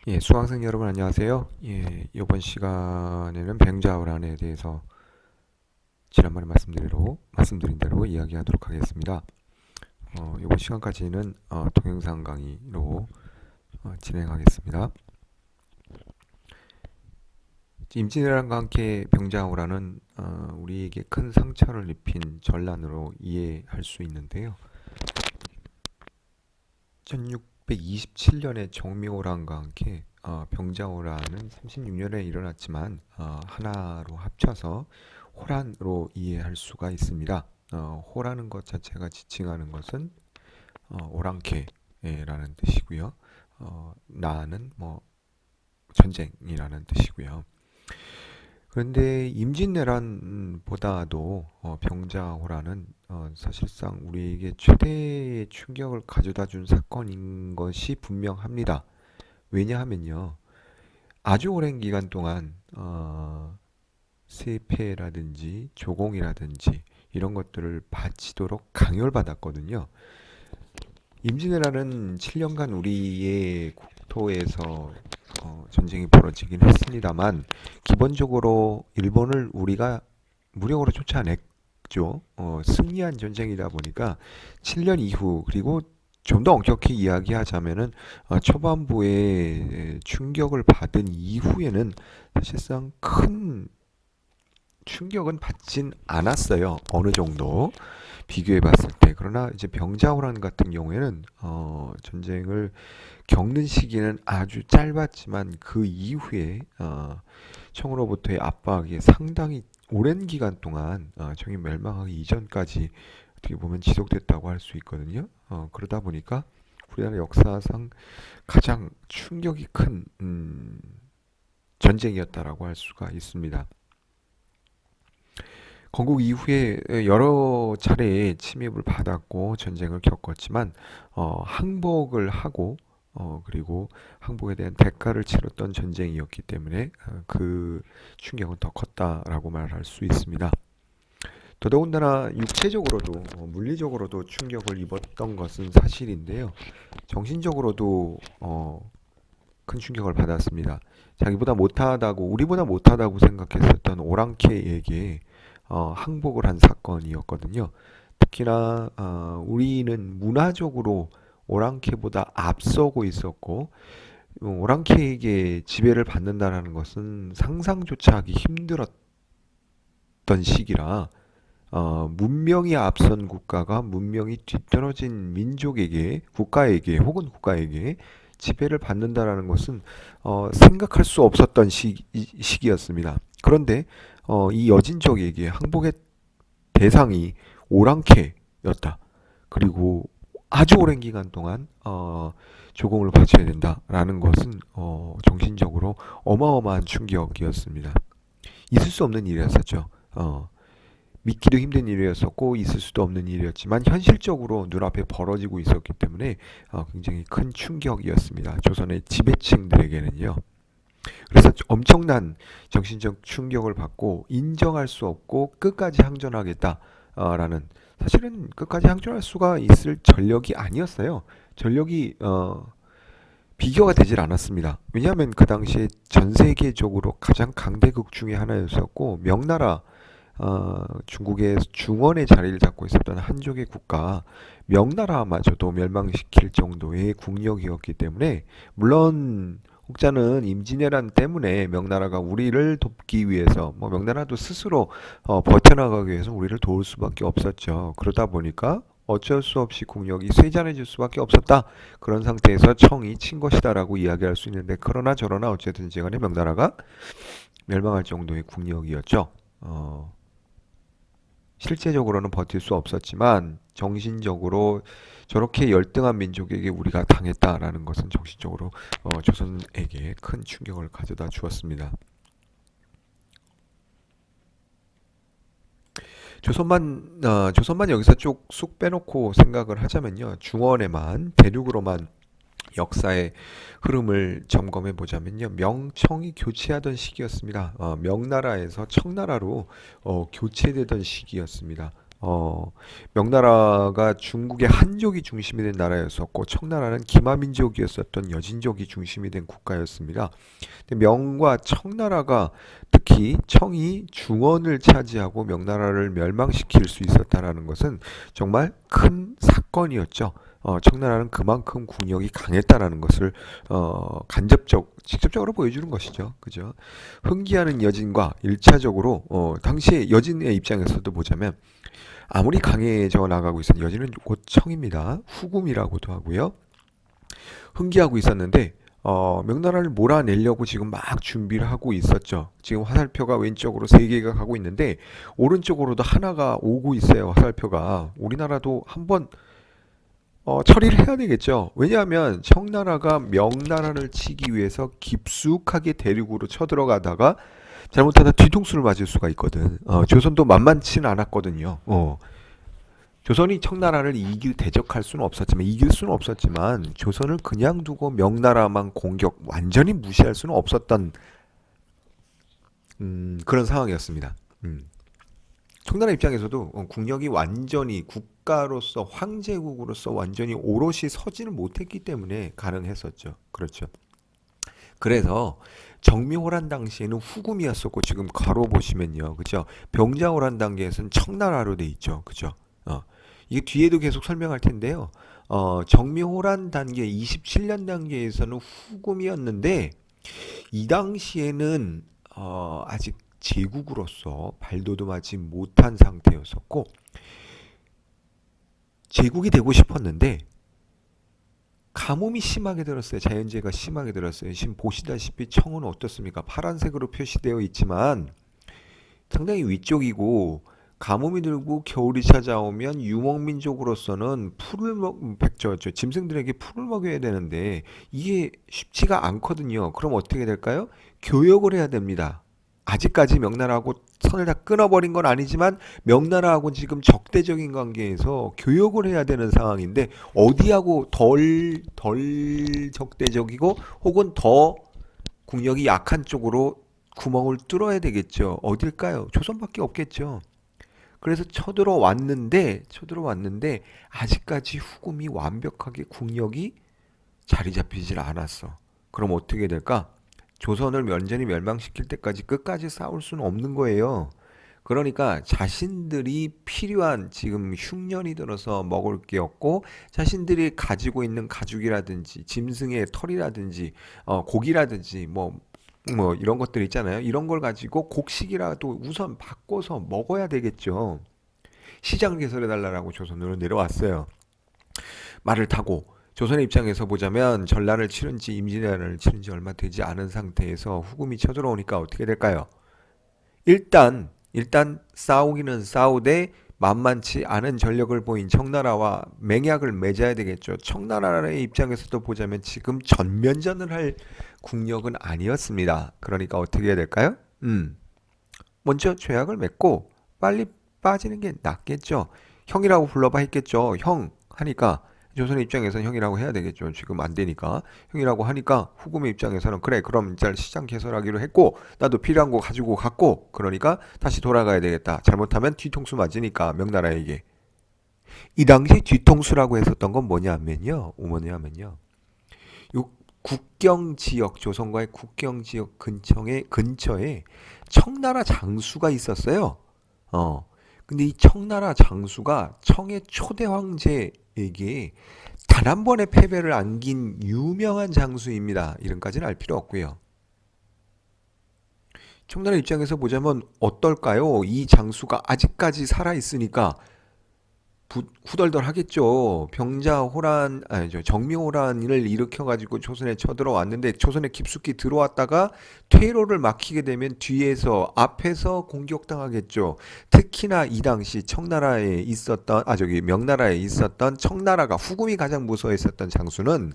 예, 수강생 여러분 안녕하세요. 예, 이번 시간에는 병자호란에 대해서 지난번에 말씀드린 대로 이야기하도록 하겠습니다. 이번 시간까지는 동영상 강의로 진행하겠습니다. 임진왜란과 함께 병자호란은 우리에게 큰 상처를 입힌 전란으로 이해할 수 있는데요. 1627년에 정미호란과 함께 병자호란은 36년에 일어났지만 하나로 합쳐서 호란으로 이해할 수가 있습니다. 호라는 것 자체가 지칭하는 것은 오랑캐라는 뜻이고요. 나는 뭐 전쟁이라는 뜻이고요. 그런데 임진왜란보다도 병자호란은 사실상 우리에게 최대의 충격을 가져다 준 사건인 것이 분명합니다. 왜냐하면요, 아주 오랜 기간 동안 세패라든지 조공이라든지 이런 것들을 바치도록 강요를 받았거든요. 임진왜란은 7년간 우리의 국토에서 전쟁이 벌어지긴 했습니다만 기본적으로 일본을 우리가 무력으로 쫓아냈죠. 승리한 전쟁이다 보니까 7년 이후 그리고 좀 더 엄격히 이야기하자면은 초반부에 충격을 받은 이후에는 사실상 큰 충격은 받진 않았어요. 어느 정도 비교해 봤을 때. 그러나 이제 병자호란 같은 경우에는 전쟁을 겪는 시기는 아주 짧았지만 그 이후에 청으로부터의 압박이 상당히 오랜 기간 동안 정이 멸망하기 이전까지 어떻게 보면 지속됐다고 할 수 있거든요. 그러다 보니까 우리나라 역사상 가장 충격이 큰 전쟁이었다라고 할 수가 있습니다. 건국 이후에 여러 차례 침입을 받았고 전쟁을 겪었지만 항복을 하고 그리고 항복에 대한 대가를 치렀던 전쟁이었기 때문에 그 충격은 더 컸다라고 말할 수 있습니다. 더더군다나 육체적으로도 물리적으로도 충격을 입었던 것은 사실인데요. 정신적으로도 큰 충격을 받았습니다. 자기보다 못하다고 우리보다 못하다고 생각했었던 오랑캐에게 항복을 한 사건이었거든요. 특히나 우리는 문화적으로 오랑캐보다 앞서고 있었고 오랑캐에게 지배를 받는다라는 것은 상상조차 하기 힘들었던 시기라 문명이 앞선 국가가 문명이 뒤떨어진 민족에게 국가에게 지배를 받는다라는 것은 생각할 수 없었던 시기였습니다. 그런데 이 여진족에게 항복의 대상이 오랑캐였다. 그리고 아주 오랜 기간 동안 조공을 바쳐야 된다라는 것은 정신적으로 어마어마한 충격이었습니다. 있을 수 없는 일이었었죠. 믿기도 힘든 일이었었고 있을 수도 없는 일이었지만 현실적으로 눈앞에 벌어지고 있었기 때문에 굉장히 큰 충격이었습니다. 조선의 지배층들에게는요. 그래서 엄청난 정신적 충격을 받고 인정할 수 없고 끝까지 항전하겠다라는 사실은 끝까지 항전할 수가 있을 전력이 아니었어요. 전력이 비교가 되질 않았습니다. 왜냐하면 그 당시에 전 세계적으로 가장 강대국 중에 하나였었고 명나라 중국의 중원의 자리를 잡고 있었던 한족의 국가 명나라마저도 멸망시킬 정도의 국력이었기 때문에 물론 혹자는 임진왜란 때문에 명나라가 우리를 돕기 위해서 뭐 명나라도 스스로 버텨나가기 위해서 우리를 도울 수밖에 없었죠. 그러다 보니까 어쩔 수 없이 국력이 쇠잔해질 수밖에 없었다. 그런 상태에서 청이 친 것이다라고 이야기할 수 있는데 그러나 저러나 어쨌든지 간에 명나라가 멸망할 정도의 국력이었죠. 실제적으로는 버틸 수 없었지만 정신적으로 저렇게 열등한 민족에게 우리가 당했다라는 것은 정신적으로 조선에게 큰 충격을 가져다 주었습니다. 조선만 여기서 쭉 쑥 빼놓고 생각을 하자면요. 중원에만 대륙으로만 역사의 흐름을 점검해 보자면요. 명청이 교체하던 시기였습니다. 명나라에서 청나라로 교체되던 시기였습니다. 어, 명나라가 중국의 한족이 중심이 된 나라였었고 청나라는 기마민족이었었던 여진족이 중심이 된 국가였습니다. 근데 명과 청나라가 특히 청이 중원을 차지하고 명나라를 멸망시킬 수 있었다라는 것은 정말 큰 사건이었죠. 청나라는 그만큼 국력이 강했다라는 것을 직접적으로 보여주는 것이죠. 그죠? 흥기하는 여진과 일차적으로 당시에 여진의 입장에서도 보자면 아무리 강해져 나가고 있었는 여진은 곧 청입니다. 후금이라고도 하고요. 흥기하고 있었는데 명나라를 몰아내려고 지금 막 준비를 하고 있었죠. 지금 화살표가 왼쪽으로 세 개가 가고 있는데 오른쪽으로도 하나가 오고 있어요. 화살표가. 우리나라도 한번 처리를 해야 되겠죠. 왜냐하면 청나라가 명나라를 치기 위해서 깊숙하게 대륙으로 쳐들어가다가 잘못하다 뒤통수를 맞을 수가 있거든. 조선도 만만치는 않았거든요. 조선이 청나라를 대적할 수는 없었지만 이길 수는 없었지만 조선을 그냥 두고 명나라만 공격 완전히 무시할 수는 없었던 그런 상황이었습니다. 청나라 입장에서도 국력이 완전히 국가로서 황제국으로서 완전히 오롯이 서지는 못했기 때문에 가능했었죠. 그렇죠. 그래서 정미호란 당시에는 후금이었었고 지금 가로 보시면요. 그죠? 병자호란 단계에서는 청나라로 돼 있죠. 그죠? 이게 뒤에도 계속 설명할 텐데요. 정미호란 단계 27년 단계에서는 후금이었는데 이 당시에는 아직 제국으로서 발돋움하지 못한 상태였었고 제국이 되고 싶었는데 가뭄이 심하게 들었어요. 자연재해가 심하게 들었어요. 지금 보시다시피 청은 어떻습니까? 파란색으로 표시되어 있지만 상당히 위쪽이고 가뭄이 들고 겨울이 찾아오면 유목민족으로서는 짐승들에게 풀을 먹여야 되는데 이게 쉽지가 않거든요. 그럼 어떻게 될까요? 교역을 해야 됩니다. 아직까지 명나라하고 선을 다 끊어버린 건 아니지만 명나라하고 지금 적대적인 관계에서 교역을 해야 되는 상황인데 어디하고 덜 적대적이고 혹은 더 국력이 약한 쪽으로 구멍을 뚫어야 되겠죠. 어딜까요? 조선밖에 없겠죠. 그래서 쳐들어왔는데 아직까지 후금이 완벽하게 국력이 자리 잡히질 않았어. 그럼 어떻게 될까? 조선을 완전히 멸망시킬 때까지 끝까지 싸울 수는 없는 거예요. 그러니까 자신들이 필요한 지금 흉년이 들어서 먹을 게 없고 자신들이 가지고 있는 가죽이라든지 짐승의 털이라든지 고기라든지 뭐 이런 것들 있잖아요. 이런 걸 가지고 곡식이라도 우선 바꿔서 먹어야 되겠죠. 시장 개설해 달라고 조선으로 내려왔어요. 말을 타고 조선의 입장에서 보자면 전란을 치른 지 임진왜란을 치른 지 얼마 되지 않은 상태에서 후금이 쳐들어오니까 어떻게 될까요? 일단 싸우기는 싸우되 만만치 않은 전력을 보인 청나라와 맹약을 맺어야 되겠죠. 청나라의 입장에서도 보자면 지금 전면전을 할 국력은 아니었습니다. 그러니까 어떻게 해야 될까요? 먼저 죄악을 맺고 빨리 빠지는 게 낫겠죠. 형이라고 불러봐 했겠죠. 형 하니까 조선의 입장에서는 형이라고 해야 되겠죠. 지금 안 되니까 형이라고 하니까 후금의 입장에서는 그래 그럼 일단 시장 개설하기로 했고 나도 필요한 거 가지고 갔고 그러니까 다시 돌아가야 되겠다. 잘못하면 뒤통수 맞으니까 명나라에게. 이 당시 뒤통수라고 했었던 건 뭐냐면요. 요 국경 지역 조선과의 국경 지역 근처에 청나라 장수가 있었어요. 어. 근데 이 청나라 장수가 청의 초대 황제에게 단 한 번의 패배를 안긴 유명한 장수입니다. 이름까지는 알 필요 없고요. 청나라 입장에서 보자면 어떨까요? 이 장수가 아직까지 살아 있으니까 후덜덜 하겠죠. 아니죠. 정미호란을 일으켜가지고 조선에 쳐들어왔는데 조선에 깊숙이 들어왔다가 퇴로를 막히게 되면 앞에서 공격당하겠죠. 특히나 이 당시 명나라에 있었던 청나라가 후금이 가장 무서워했었던 장수는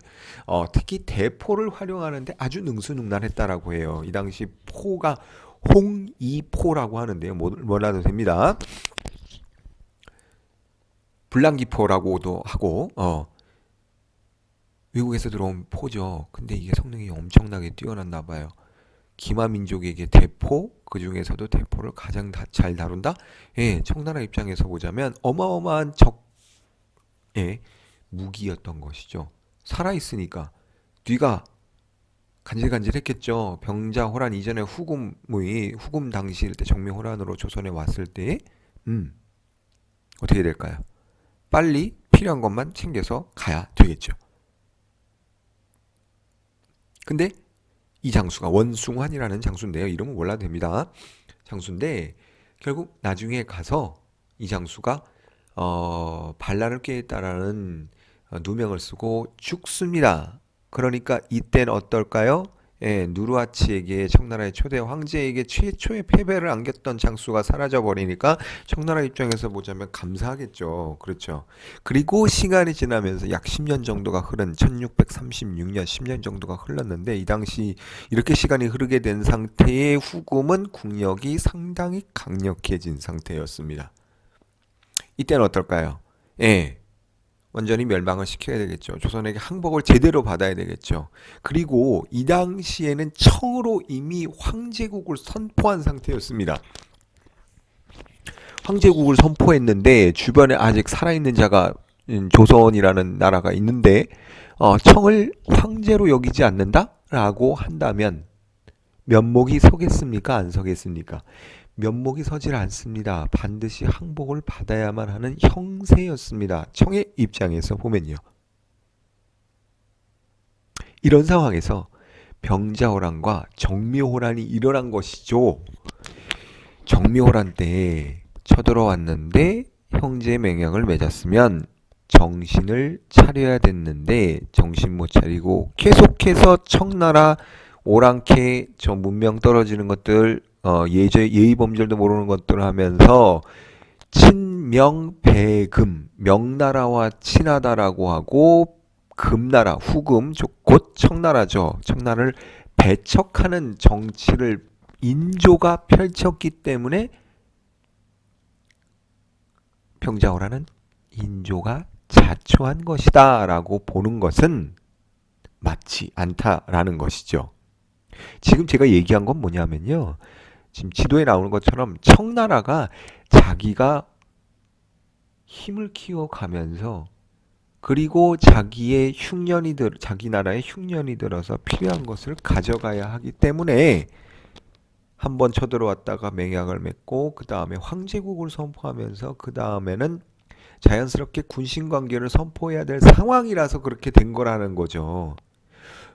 특히 대포를 활용하는데 아주 능수능란했다라고 해요. 이 당시 포가 홍이포라고 하는데요. 몰라도 됩니다. 불랑기포라고도 하고 외국에서 들어온 포죠. 근데 이게 성능이 엄청나게 뛰어났나 봐요. 기마민족에게 대포, 그 중에서도 대포를 가장 잘 다룬다? 예, 청나라 입장에서 보자면 어마어마한 적의 무기였던 것이죠. 살아있으니까 뒤가 간질간질했겠죠. 병자호란 이전에 후금 당시일 때 정묘호란으로 조선에 왔을 때 어떻게 될까요? 빨리 필요한 것만 챙겨서 가야 되겠죠. 근데 이 장수가 원숭환이라는 장수인데요. 이름은 몰라도 됩니다. 장수인데 결국 나중에 가서 이 장수가 반란을 꾀했다라는 누명을 쓰고 죽습니다. 그러니까 이때는 어떨까요? 예, 누르하치에게 청나라의 초대 황제에게 최초의 패배를 안겼던 장수가 사라져 버리니까 청나라 입장에서 보자면 감사하겠죠. 그렇죠. 그리고 시간이 지나면서 약 10년 정도가 흐른 1636년 10년 정도가 흘렀는데 이 당시 이렇게 시간이 흐르게 된 상태의 후금은 국력이 상당히 강력해진 상태였습니다. 이때는 어떨까요? 예. 완전히 멸망을 시켜야 되겠죠. 조선에게 항복을 제대로 받아야 되겠죠. 그리고 이 당시에는 청으로 이미 황제국을 선포한 상태였습니다. 황제국을 선포했는데 주변에 아직 살아있는 자가 조선이라는 나라가 있는데 청을 황제로 여기지 않는다라고 한다면 면목이 서겠습니까? 안 서겠습니까? 면목이 서질 않습니다. 반드시 항복을 받아야만 하는 형세였습니다. 청의 입장에서 보면요. 이런 상황에서 병자호란과 정묘호란이 일어난 것이죠. 정묘호란 때 쳐들어왔는데 형제 맹약을 맺었으면 정신을 차려야 됐는데 정신 못 차리고 계속해서 청나라 오랑캐 저 문명 떨어지는 것들 예의 범절도 모르는 것들을 하면서 친명배금 명나라와 친하다라고 하고 금나라 후금 곧 청나라죠. 청나라를 배척하는 정치를 인조가 펼쳤기 때문에 병자호란은 인조가 자초한 것이다 라고 보는 것은 맞지 않다라는 것이죠. 지금 제가 얘기한 건 뭐냐면요. 지금 지도에 나오는 것처럼 청나라가 자기가 힘을 키워가면서 그리고 자기 나라의 흉년이 들어서 필요한 것을 가져가야 하기 때문에 한번 쳐들어왔다가 맹약을 맺고 그 다음에 황제국을 선포하면서 그 다음에는 자연스럽게 군신관계를 선포해야 될 상황이라서 그렇게 된 거라는 거죠.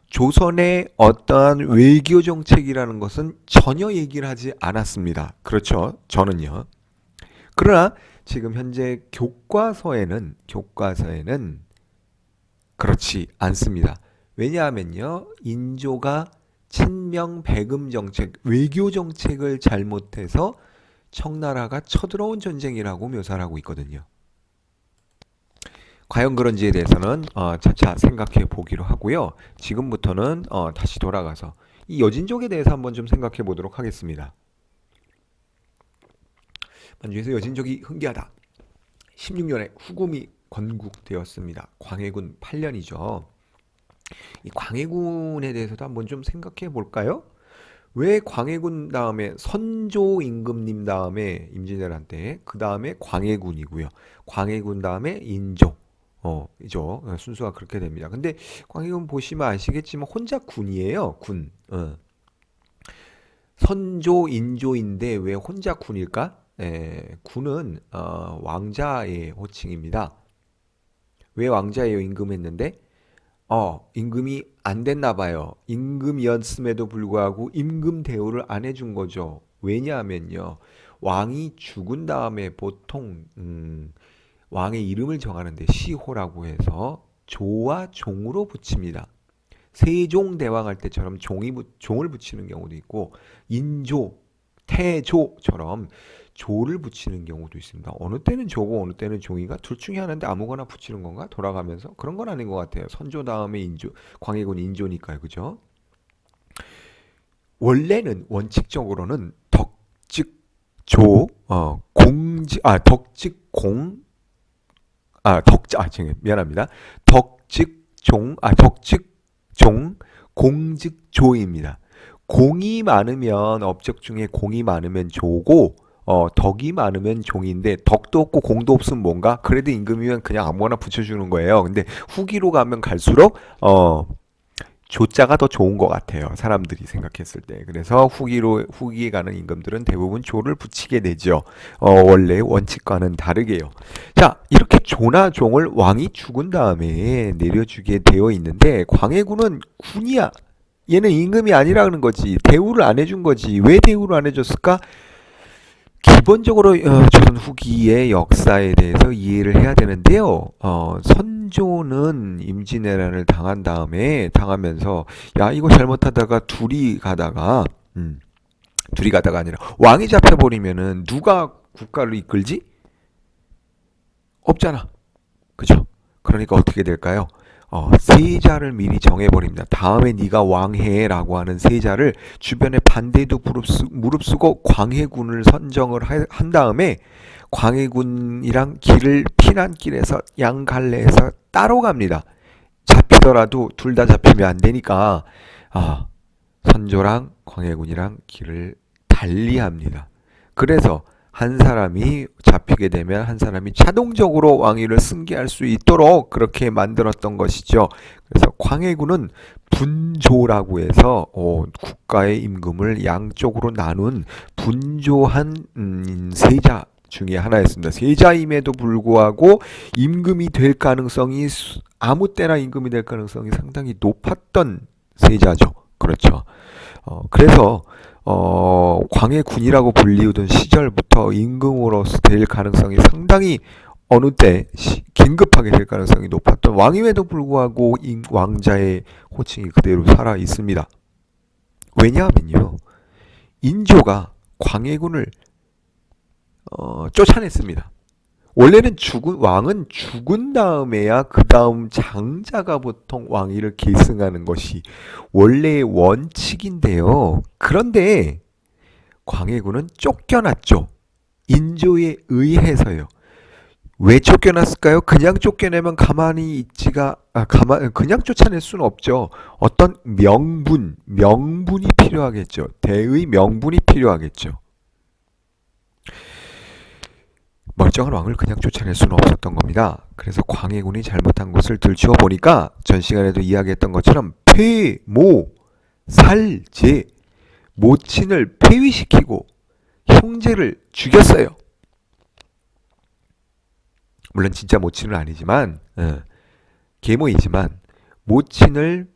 조선의 어떠한 외교 정책이라는 것은 전혀 얘기를 하지 않았습니다. 그렇죠. 저는요. 그러나 지금 현재 교과서에는 그렇지 않습니다. 왜냐하면요. 인조가 친명배금 정책, 외교 정책을 잘못해서 청나라가 쳐들어온 전쟁이라고 묘사를 하고 있거든요. 과연 그런지에 대해서는 차차 생각해 보기로 하고요. 지금부터는 다시 돌아가서 이 여진족에 대해서 한번 좀 생각해 보도록 하겠습니다. 만주에서 여진족이 흥기하다. 16년에 후금이 건국되었습니다. 광해군 8년이죠. 이 광해군에 대해서도 한번 좀 생각해 볼까요? 왜 광해군 다음에 선조 임금님 다음에 임진왜란때 그 다음에 광해군이고요. 광해군 다음에 인조. 이죠. 순서가 그렇게 됩니다. 근데 광해군 보시면 아시겠지만 혼자 군이에요. 군. 선조 인조인데 왜 혼자 군일까? 군은 왕자의 호칭입니다. 왜 왕자예요? 임금했는데 임금이 안 됐나 봐요. 임금이었음에도 불구하고 임금 대우를 안 해준 거죠. 왜냐하면요. 왕이 죽은 다음에 보통 왕의 이름을 정하는데 시호라고 해서 조와 종으로 붙입니다. 세종대왕 할 때처럼 종을 붙이는 경우도 있고 인조, 태조처럼 조를 붙이는 경우도 있습니다. 어느 때는 조고 어느 때는 종이가 둘 중에 하나인데 아무거나 붙이는 건가? 돌아가면서 그런 건 아닌 것 같아요. 선조 다음에 인조, 광해군 인조니까요. 그죠? 원래는 원칙적으로는 덕직조, 미안합니다. 덕직종, 공직조입니다. 공이 많으면 업적 중에 공이 많으면 조고 덕이 많으면 종인데 덕도 없고 공도 없으면 뭔가 그래도 임금이면 그냥 아무거나 붙여주는 거예요. 근데 후기로 가면 갈수록 조자가 더 좋은 것 같아요. 사람들이 생각했을 때. 그래서 후기에 가는 임금들은 대부분 조를 붙이게 되죠. 원래 원칙과는 다르게요. 자, 이렇게 조나 종을 왕이 죽은 다음에 내려주게 되어 있는데 광해군은 군이야. 얘는 임금이 아니라는 거지. 대우를 안 해준 거지. 왜 대우를 안 해줬을까? 기본적으로 조선 후기의 역사에 대해서 이해를 해야 되는데요. 선조는 임진왜란을 당하면서 야 이거 잘못하다가 둘이 가다가 아니라 왕이 잡혀버리면은 누가 국가를 이끌지? 없잖아. 그죠? 그러니까 어떻게 될까요? 세자를 미리 정해버립니다. 다음에 네가 왕해라고 하는 세자를 주변에 반대도 무릅쓰고 광해군을 선정을 한 다음에 광해군이랑 피난길에서 양갈래에서 따로 갑니다. 잡히더라도 둘 다 잡히면 안 되니까 선조랑 광해군이랑 길을 달리합니다. 그래서 한 사람이 잡히게 되면 한 사람이 자동적으로 왕위를 승계할 수 있도록 그렇게 만들었던 것이죠. 그래서 광해군은 분조라고 해서 국가의 임금을 양쪽으로 나눈 분조한 세자 중에 하나였습니다. 세자임에도 불구하고 임금이 될 가능성이 아무 때나 임금이 될 가능성이 상당히 높았던 세자죠. 그렇죠. 그래서 광해군이라고 불리우던 시절부터 임금으로서 될 가능성이 상당히 어느 때 긴급하게 될 가능성이 높았던 왕임에도 불구하고 왕자의 호칭이 그대로 살아 있습니다. 왜냐하면요, 인조가 광해군을 쫓아냈습니다. 원래는 왕은 죽은 다음에야 그 다음 장자가 보통 왕위를 계승하는 것이 원래의 원칙인데요. 그런데 광해군은 쫓겨났죠. 인조에 의해서요. 왜 쫓겨났을까요? 그냥 쫓겨내면 그냥 쫓아낼 수는 없죠. 어떤 명분이 필요하겠죠. 대의 명분이 필요하겠죠. 멀쩡한 왕을 그냥 쫓아낼 수는 없었던 겁니다. 그래서 광해군이 잘못한 것을 들추어 보니까 전 시간에도 이야기했던 것처럼 살제 모친을 폐위시키고 형제를 죽였어요. 물론 진짜 모친은 아니지만 계모이지만 모친을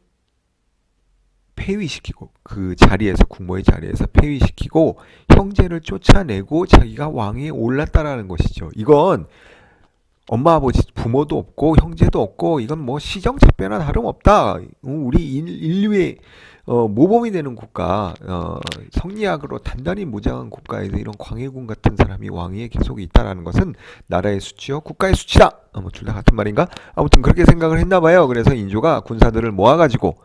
폐위시키고 그 자리에서 국모의 자리에서 폐위시키고 형제를 쫓아내고 자기가 왕위에 올랐다라는 것이죠. 이건 엄마 아버지 부모도 없고 형제도 없고 이건 뭐 시정착배나 다름없다. 우리 인류의 모범이 되는 국가, 성리학으로 단단히 무장한 국가에서 이런 광해군 같은 사람이 왕위에 계속 있다라는 것은 나라의 수치요 국가의 수치다. 뭐 둘 다 같은 말인가? 아무튼 그렇게 생각을 했나 봐요. 그래서 인조가 군사들을 모아가지고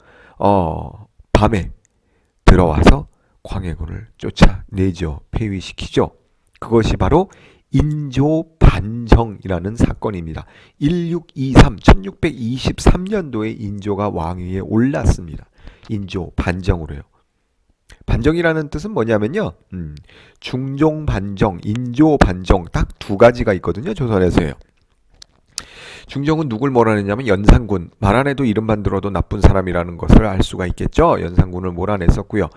밤에 들어와서 광해군을 쫓아내죠. 폐위시키죠. 그것이 바로 인조 반정이라는 사건입니다. 1623년도에 인조가 왕위에 올랐습니다. 인조 반정으로요. 반정이라는 뜻은 뭐냐면요. 중종 반정, 인조 반정 딱 두 가지가 있거든요. 조선에서요. 중종은 누굴 몰아냈냐면 연산군. 말 안 해도 이름만 들어도 나쁜 사람이라는 것을 알 수가 있겠죠. 연산군을 몰아냈었고요.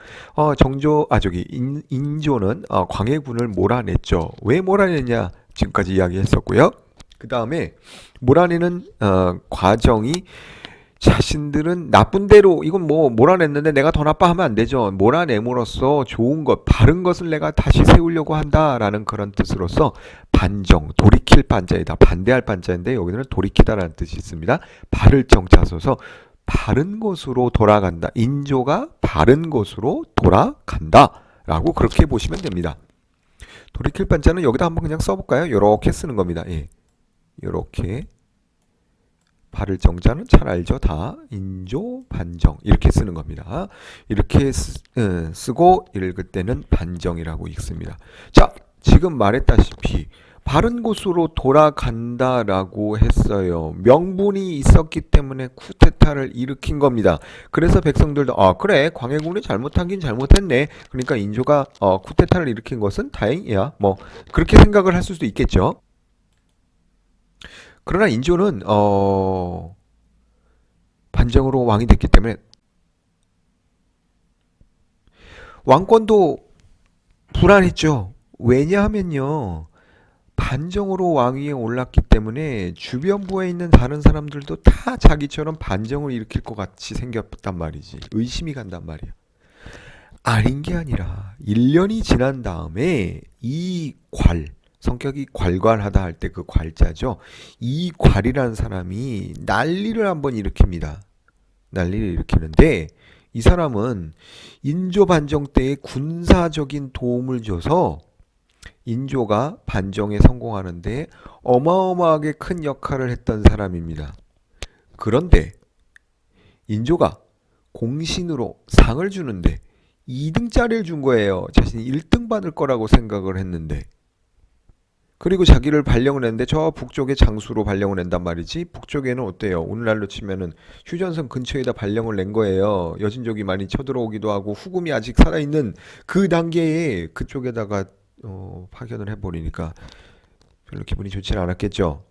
인조는 광해군을 몰아냈죠. 왜 몰아냈냐? 지금까지 이야기했었고요. 그 다음에 몰아내는 과정이 자신들은 나쁜 대로 이건 뭐 몰아냈는데 내가 더 나빠하면 안 되죠. 몰아냄으로써 좋은 것, 바른 것을 내가 다시 세우려고 한다라는 그런 뜻으로서 반정, 돌이킬 반자이다. 반대할 반자인데 여기는 돌이키다라는 뜻이 있습니다. 바를 정자 써서 바른 곳으로 돌아간다. 인조가 바른 곳으로 돌아간다라고 그렇게 보시면 됩니다. 돌이킬 반자는 여기다 한번 그냥 써볼까요? 이렇게 쓰는 겁니다. 예, 이렇게. 바를 정자는 잘 알죠. 다 인조 반정 이렇게 쓰는 겁니다. 이렇게 쓰고 읽을 때는 반정이라고 읽습니다. 자, 지금 말했다시피 바른 곳으로 돌아간다라고 했어요. 명분이 있었기 때문에 쿠데타를 일으킨 겁니다. 그래서 백성들도 그래 광해군이 잘못하긴 잘못했네. 그러니까 인조가 쿠데타를 일으킨 것은 다행이야. 뭐 그렇게 생각을 할 수도 있겠죠. 그러나 인조는 반정으로 왕이 됐기 때문에 왕권도 불안했죠. 왜냐하면요. 반정으로 왕위에 올랐기 때문에 주변부에 있는 다른 사람들도 다 자기처럼 반정을 일으킬 것 같이 생겼단 말이지. 의심이 간단 말이야. 아닌 게 아니라 1년이 지난 다음에 이 성격이 괄괄하다 할 때 그 괄자죠. 이 괄이라는 사람이 난리를 한번 일으킵니다. 난리를 일으키는데 이 사람은 인조 반정 때에 군사적인 도움을 줘서 인조가 반정에 성공하는데 어마어마하게 큰 역할을 했던 사람입니다. 그런데 인조가 공신으로 상을 주는데 2등짜리를 준 거예요. 자신이 1등 받을 거라고 생각을 했는데. 그리고 자기를 발령을 했는데 저 북쪽에 장수로 발령을 낸단 말이지. 북쪽에는 어때요? 오늘날로 치면은 휴전선 근처에다 발령을 낸 거예요. 여진족이 많이 쳐들어오기도 하고 후금이 아직 살아있는 그 단계에 그쪽에다가 파견을 해버리니까 별로 기분이 좋지는 않았겠죠.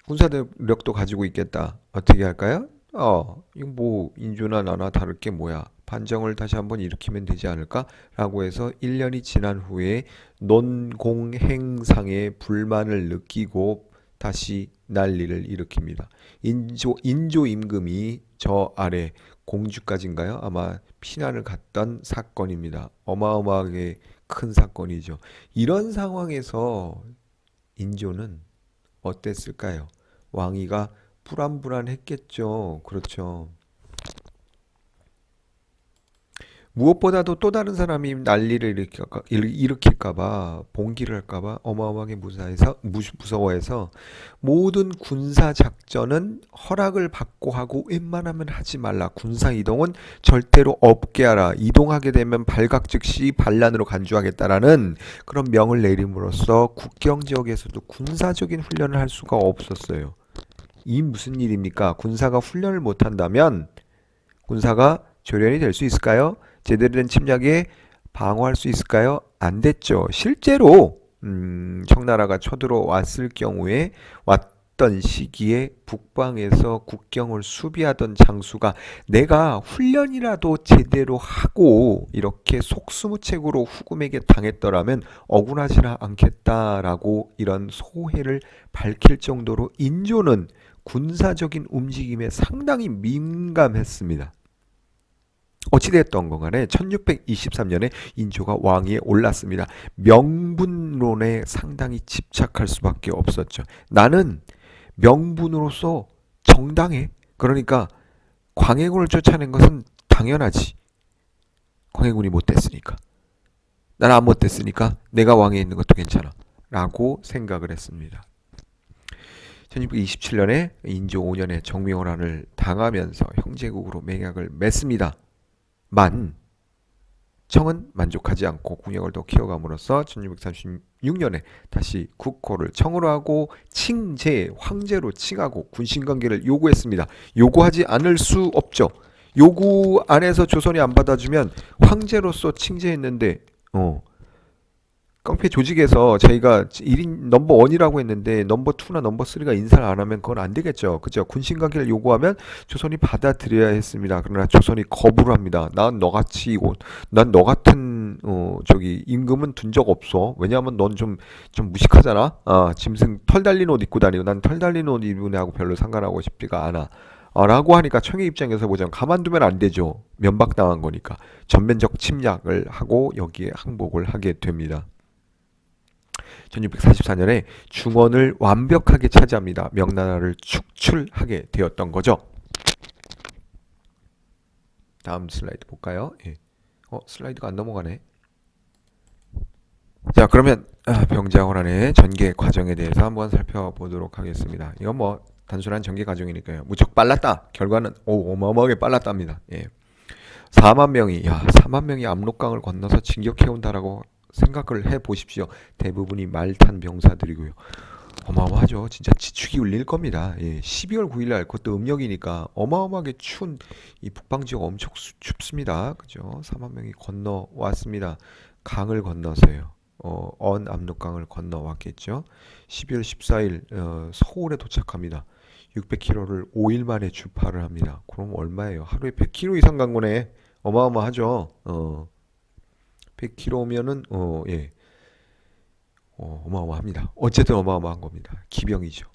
군사력도 가지고 있겠다. 어떻게 할까요? 이거 뭐 인조나 나나 다를 게 뭐야. 반정을 다시 한번 일으키면 되지 않을까? 라고 해서 1년이 지난 후에 논공행상에 불만을 느끼고 다시 난리를 일으킵니다. 인조 임금이 저 아래 공주까지인가요? 아마 피난을 갔던 사건입니다. 어마어마하게 큰 사건이죠. 이런 상황에서 인조는 어땠을까요? 왕위가 불안불안했겠죠. 그렇죠. 무엇보다도 또 다른 사람이 난리를 일으킬까봐 봉기를 할까봐 어마어마하게 무서워해서 모든 군사 작전은 허락을 받고 하고 웬만하면 하지 말라. 군사 이동은 절대로 없게 하라. 이동하게 되면 발각 즉시 반란으로 간주하겠다라는 그런 명을 내림으로써 국경 지역에서도 군사적인 훈련을 할 수가 없었어요. 이 무슨 일입니까? 군사가 훈련을 못한다면 군사가 조련이 될 수 있을까요? 제대로 된 침략에 방어할 수 있을까요? 안 됐죠. 실제로 청나라가 쳐들어왔을 경우에 왔던 시기에 북방에서 국경을 수비하던 장수가 내가 훈련이라도 제대로 하고 이렇게 속수무책으로 후금에게 당했더라면 억울하지는 않겠다라고 이런 소회를 밝힐 정도로 인조는 군사적인 움직임에 상당히 민감했습니다. 어찌됐던 건 간에 1623년에 인조가 왕위에 올랐습니다. 명분론에 상당히 집착할 수밖에 없었죠. 나는 명분으로서 정당해. 그러니까 광해군을 쫓아낸 것은 당연하지. 광해군이 못됐으니까. 나는 안 못됐으니까 내가 왕위에 있는 것도 괜찮아. 라고 생각을 했습니다. 1627년에 인조 5년에 정미호란을 당하면서 형제국으로 맹약을 맺습니다. 만 청은 만족하지 않고 국력을 더 키워감으로써 1636년에 다시 국호를 청으로 하고 칭제, 황제로 칭하고 군신관계를 요구했습니다. 요구하지 않을 수 없죠. 요구 안에서 조선이 안 받아주면 황제로서 칭제했는데 깡패 조직에서 저희가 1인 넘버 1이라고 했는데 넘버 2나 넘버 3가 인사를 안 하면 그건 안 되겠죠. 그죠? 군신관계를 요구하면 조선이 받아들여야 했습니다. 그러나 조선이 거부를 합니다. 난 너 같은 저기 임금은 둔 적 없어. 왜냐하면 넌 좀 무식하잖아. 짐승 털 달린 옷 입고 다니고 난 털 달린 옷 입은 애하고 별로 상관하고 싶지가 않아. 라고 하니까 청의 입장에서 보자면 가만두면 안 되죠. 면박당한 거니까. 전면적 침략을 하고 여기에 항복을 하게 됩니다. 1644년에 중원을 완벽하게 차지합니다. 명나라를 축출하게 되었던 거죠. 다음 슬라이드 볼까요? 예. 슬라이드가 안 넘어가네. 자, 그러면 병자호란의 전개 과정에 대해서 한번 살펴보도록 하겠습니다. 이건 뭐 단순한 전개 과정이니까요. 무척 빨랐다. 결과는 어마어마하게 빨랐답니다. 예. 4만 명이 압록강을 건너서 진격해온다라고 생각을 해 보십시오. 대부분이 말탄 병사들이고요. 어마어마하죠. 진짜 지축이 울릴 겁니다. 예, 12월 9일 날 그것도 음력이니까 어마어마하게 추운 이 북방 지역 엄청 춥습니다. 그죠? 4만 명이 건너왔습니다. 강을 건너서요. 언 압록강을 건너왔겠죠. 12월 14일 서울에 도착합니다. 600km를 5일 만에 주파를 합니다. 그럼 얼마예요? 하루에 100km 이상 간 거네. 어마어마하죠. 100km면은 예. 어마어마합니다. 어쨌든 어마어마한 겁니다. 기병이죠.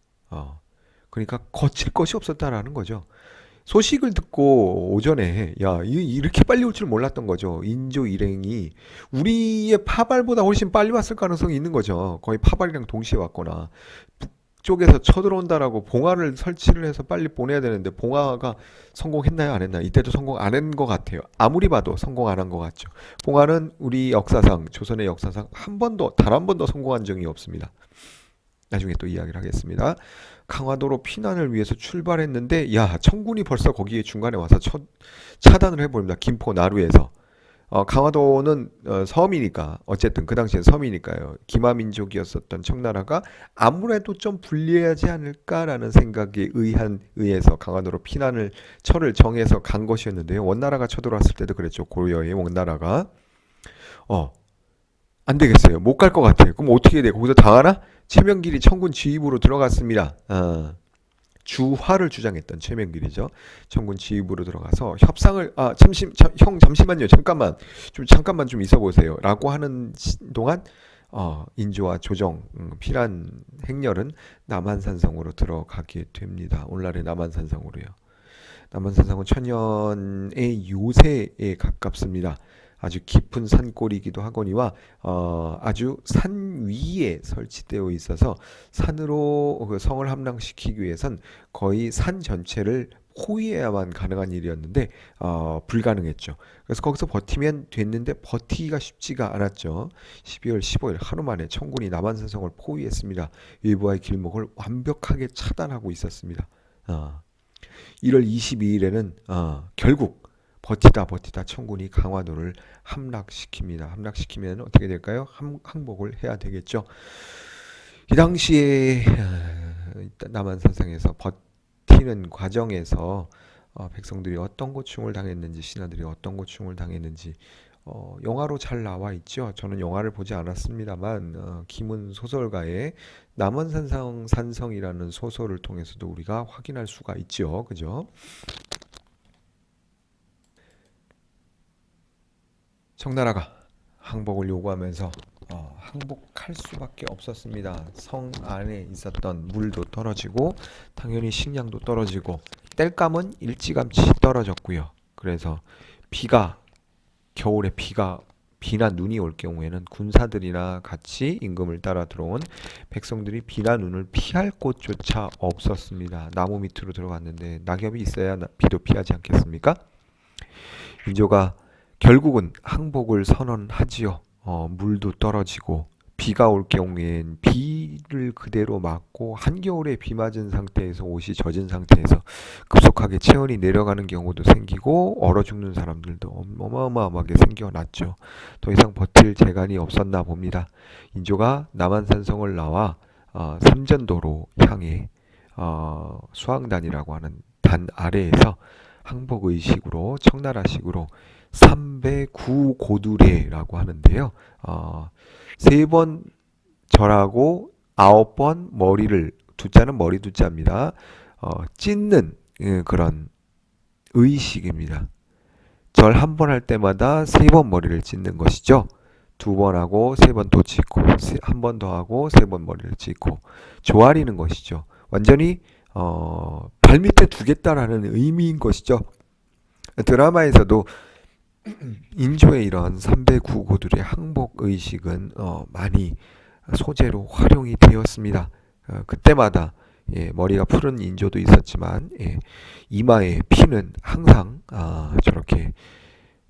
그러니까 거칠 것이 없었다라는 거죠. 소식을 듣고 오전에 야 이렇게 빨리 올 줄 몰랐던 거죠. 인조 일행이 우리의 파발보다 훨씬 빨리 왔을 가능성이 있는 거죠. 거의 파발이랑 동시에 왔거나 북쪽에서 쳐들어온다라고 봉화를 설치를 해서 빨리 보내야 되는데 봉화가 성공했나요? 안 했나요? 이때도 성공 안 한 것 같아요. 아무리 봐도 성공 안 한 것 같죠. 봉화는 우리 역사상 조선의 역사상 한 번도 단 한 번도 성공한 적이 없습니다. 나중에 또 이야기를 하겠습니다. 강화도로 피난을 위해서 출발했는데 야 청군이 벌써 거기에 중간에 와서 차단을 해버립니다. 김포 나루에서. 강화도는 섬이니까 어쨌든 그 당시엔 섬이니까요. 기마민족이었었던 청나라가 아무래도 좀 불리하지 않을까라는 생각에 의해서 강화도로 철을 정해서 간 것이었는데요. 원나라가 쳐들어왔을 때도 그랬죠. 고려의 원나라가 안 되겠어요. 못 갈 것 같아요. 그럼 어떻게 해야 돼? 거기서 당하나? 최명길이 청군 지휘부로 들어갔습니다. 주화를 주장했던 최명길이죠. 청군 지휘부로 들어가서 협상을 형 잠시만요. 잠깐만 좀 있어 보세요라고 하는 동안 인조와 조정 피란 행렬은 남한산성으로 들어가게 됩니다. 오늘날의 남한산성으로요. 남한산성은 천년의 요새에 가깝습니다. 아주 깊은 산골이기도 하거니와 아주 산 위에 설치되어 있어서 산으로 그 성을 함락시키기 위해선 거의 산 전체를 포위해야만 가능한 일이었는데 불가능했죠. 그래서 거기서 버티면 됐는데 버티기가 쉽지가 않았죠. 12월 15일 하루 만에 청군이 남한산성을 포위했습니다. 외부와의 길목을 완벽하게 차단하고 있었습니다. 1월 22일에는 결국 버티다 청군이 강화도를 함락시킵니다. 함락시키면 어떻게 될까요? 항복을 해야 되겠죠. 이 당시에 남한산성에서 버티는 과정에서 백성들이 어떤 고충을 당했는지 신하들이 어떤 고충을 당했는지 영화로 잘 나와 있죠. 저는 영화를 보지 않았습니다만 김은 소설가의 남한산성이라는 소설을 통해서도 우리가 확인할 수가 있죠. 그죠? 청나라가 항복을 요구하면서 항복할 수밖에 없었습니다. 성 안에 있었던 물도 떨어지고 당연히 식량도 떨어지고 땔감은 일찌감치 떨어졌고요. 그래서 겨울에 비나 눈이 올 경우에는 군사들이나 같이 임금을 따라 들어온 백성들이 비나 눈을 피할 곳조차 없었습니다. 나무 밑으로 들어갔는데 낙엽이 있어야 비도 피하지 않겠습니까? 인조가 결국은 항복을 선언하지요. 물도 떨어지고 비가 올 경우엔 비를 그대로 맞고 한겨울에 비 맞은 상태에서 옷이 젖은 상태에서 급속하게 체온이 내려가는 경우도 생기고 얼어 죽는 사람들도 어마어마하게 생겨났죠. 더 이상 버틸 재간이 없었나 봅니다. 인조가 남한산성을 나와 삼전도로 향해 수왕단이라고 하는 단 아래에서 항복의식으로 청나라식으로 삼배구고두례라고 하는데요. 3번 절하고 9번 머리를 두자는 머리 두자입니다. 찢는 그런 의식입니다. 절 한 번 할 때마다 3번 머리를 찢는 것이죠. 2번 하고 3번 또 찢고 한 번 더 하고 3번 머리를 찢고 조아리는 것이죠. 완전히 발밑에 두겠다라는 의미인 것이죠. 드라마에서도 인조의 이런 삼배구고들의 항복 의식은 많이 소재로 활용이 되었습니다. 그때마다 머리가 푸른 인조도 있었지만 이마에 피는 항상 저렇게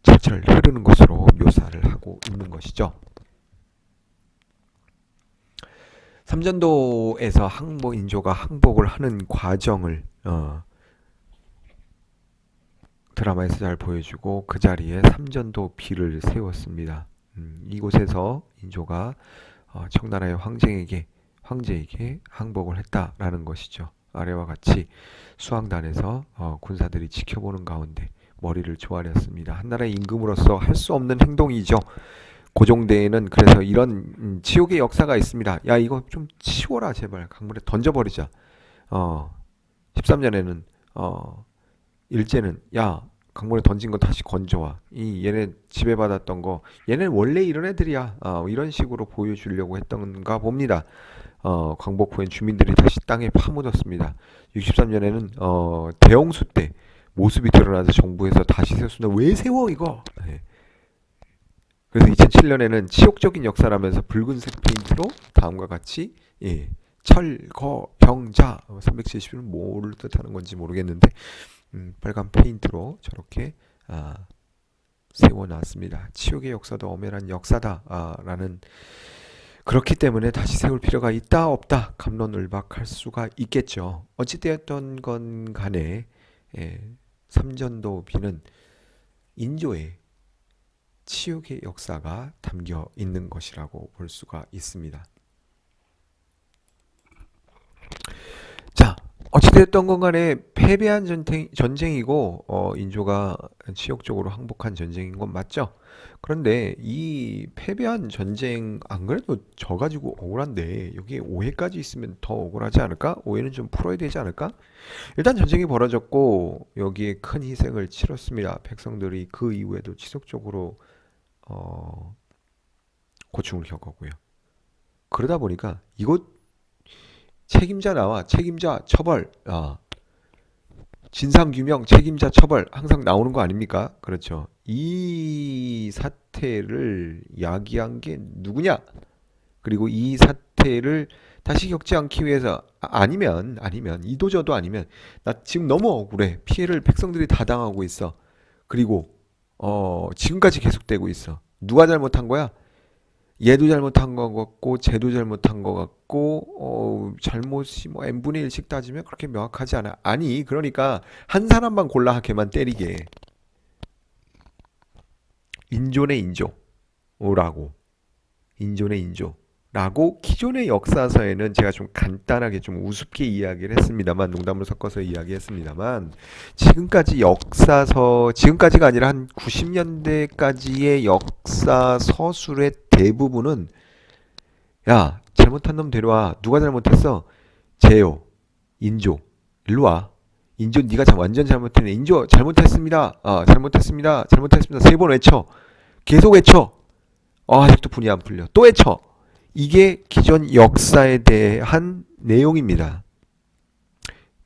철철 흐르는 것으로 묘사를 하고 있는 것이죠. 삼전도에서 인조가 항복을 하는 과정을 드라마에서 잘 보여주고 그 자리에 삼전도 비를 세웠습니다. 이곳에서 인조가 청나라의 황제에게 항복을 했다라는 것이죠. 아래와 같이 수왕단에서 군사들이 지켜보는 가운데 머리를 조아렸습니다. 한나라의 임금으로서 할 수 없는 행동이죠. 고종대에는 그래서 이런 치욕의 역사가 있습니다. 야, 이거 좀 치워라 제발. 강물에 던져버리자. 13년에는 일제는 야, 강물에 던진 거 다시 건져와. 이 얘네 지배받았던 거 얘네 원래 이런 애들이야. 이런 식으로 보여주려고 했던가 봅니다. 광복 후엔 주민들이 다시 땅에 파묻었습니다. 63년에는 대홍수 때 모습이 드러나서 정부에서 다시 세웠습니다. 왜 세워 이거? 네. 그래서 2007년에는 치욕적인 역사라면서 붉은색 페인트로 다음과 같이 예, 철거 병자 370은 뭐를 뜻하는 건지 모르겠는데 빨간 페인트로 저렇게 세워놨습니다. 치욕의 역사도 엄연한 역사다라는 그렇기 때문에 다시 세울 필요가 있다 없다 갑론을박할 수가 있겠죠. 어찌되었던 건 간에 삼전도비는 인조의 치욕의 역사가 담겨 있는 것이라고 볼 수가 있습니다. 자, 어찌됐던 건 간에 패배한 전쟁이고 인조가 치욕적으로 항복한 전쟁인 건 맞죠? 그런데 이 패배한 전쟁 안 그래도 져가지고 억울한데 여기에 오해까지 있으면 더 억울하지 않을까? 오해는 좀 풀어야 되지 않을까? 일단 전쟁이 벌어졌고 여기에 큰 희생을 치렀습니다. 백성들이 그 이후에도 지속적으로 어, 고충을 겪었고요. 그러다 보니까 이곳 책임자 나와 책임자 처벌 진상규명 책임자 처벌 항상 나오는 거 아닙니까? 그렇죠. 이 사태를 야기한 게 누구냐? 그리고 이 사태를 다시 겪지 않기 위해서 아니면 이도저도 아니면 나 지금 너무 억울해. 피해를 백성들이 다 당하고 있어. 그리고 지금까지 계속되고 있어. 누가 잘못한 거야? 얘도 잘못한 것 같고 쟤도 잘못한 것 같고 잘못이 뭐 n분의 1씩 따지면 그렇게 명확하지 않아. 아니 그러니까 한 사람만 골라 걔만 때리게. 인존의 인조라고 인존의 인조라고 기존의 역사서에는 제가 좀 간단하게 좀 우습게 이야기를 했습니다만 농담을 섞어서 이야기했습니다만 지금까지가 아니라 한 90년대까지의 역사 서술의 대부분은 야 잘못한 놈 데려와 누가 잘못했어 제요 인조 일로 와 인조 네가 완전 잘못했네 인조 잘못했습니다 잘못했습니다 3번 외쳐 계속 외쳐 아직도 분이 안 풀려 또 외쳐 이게 기존 역사에 대한 내용입니다.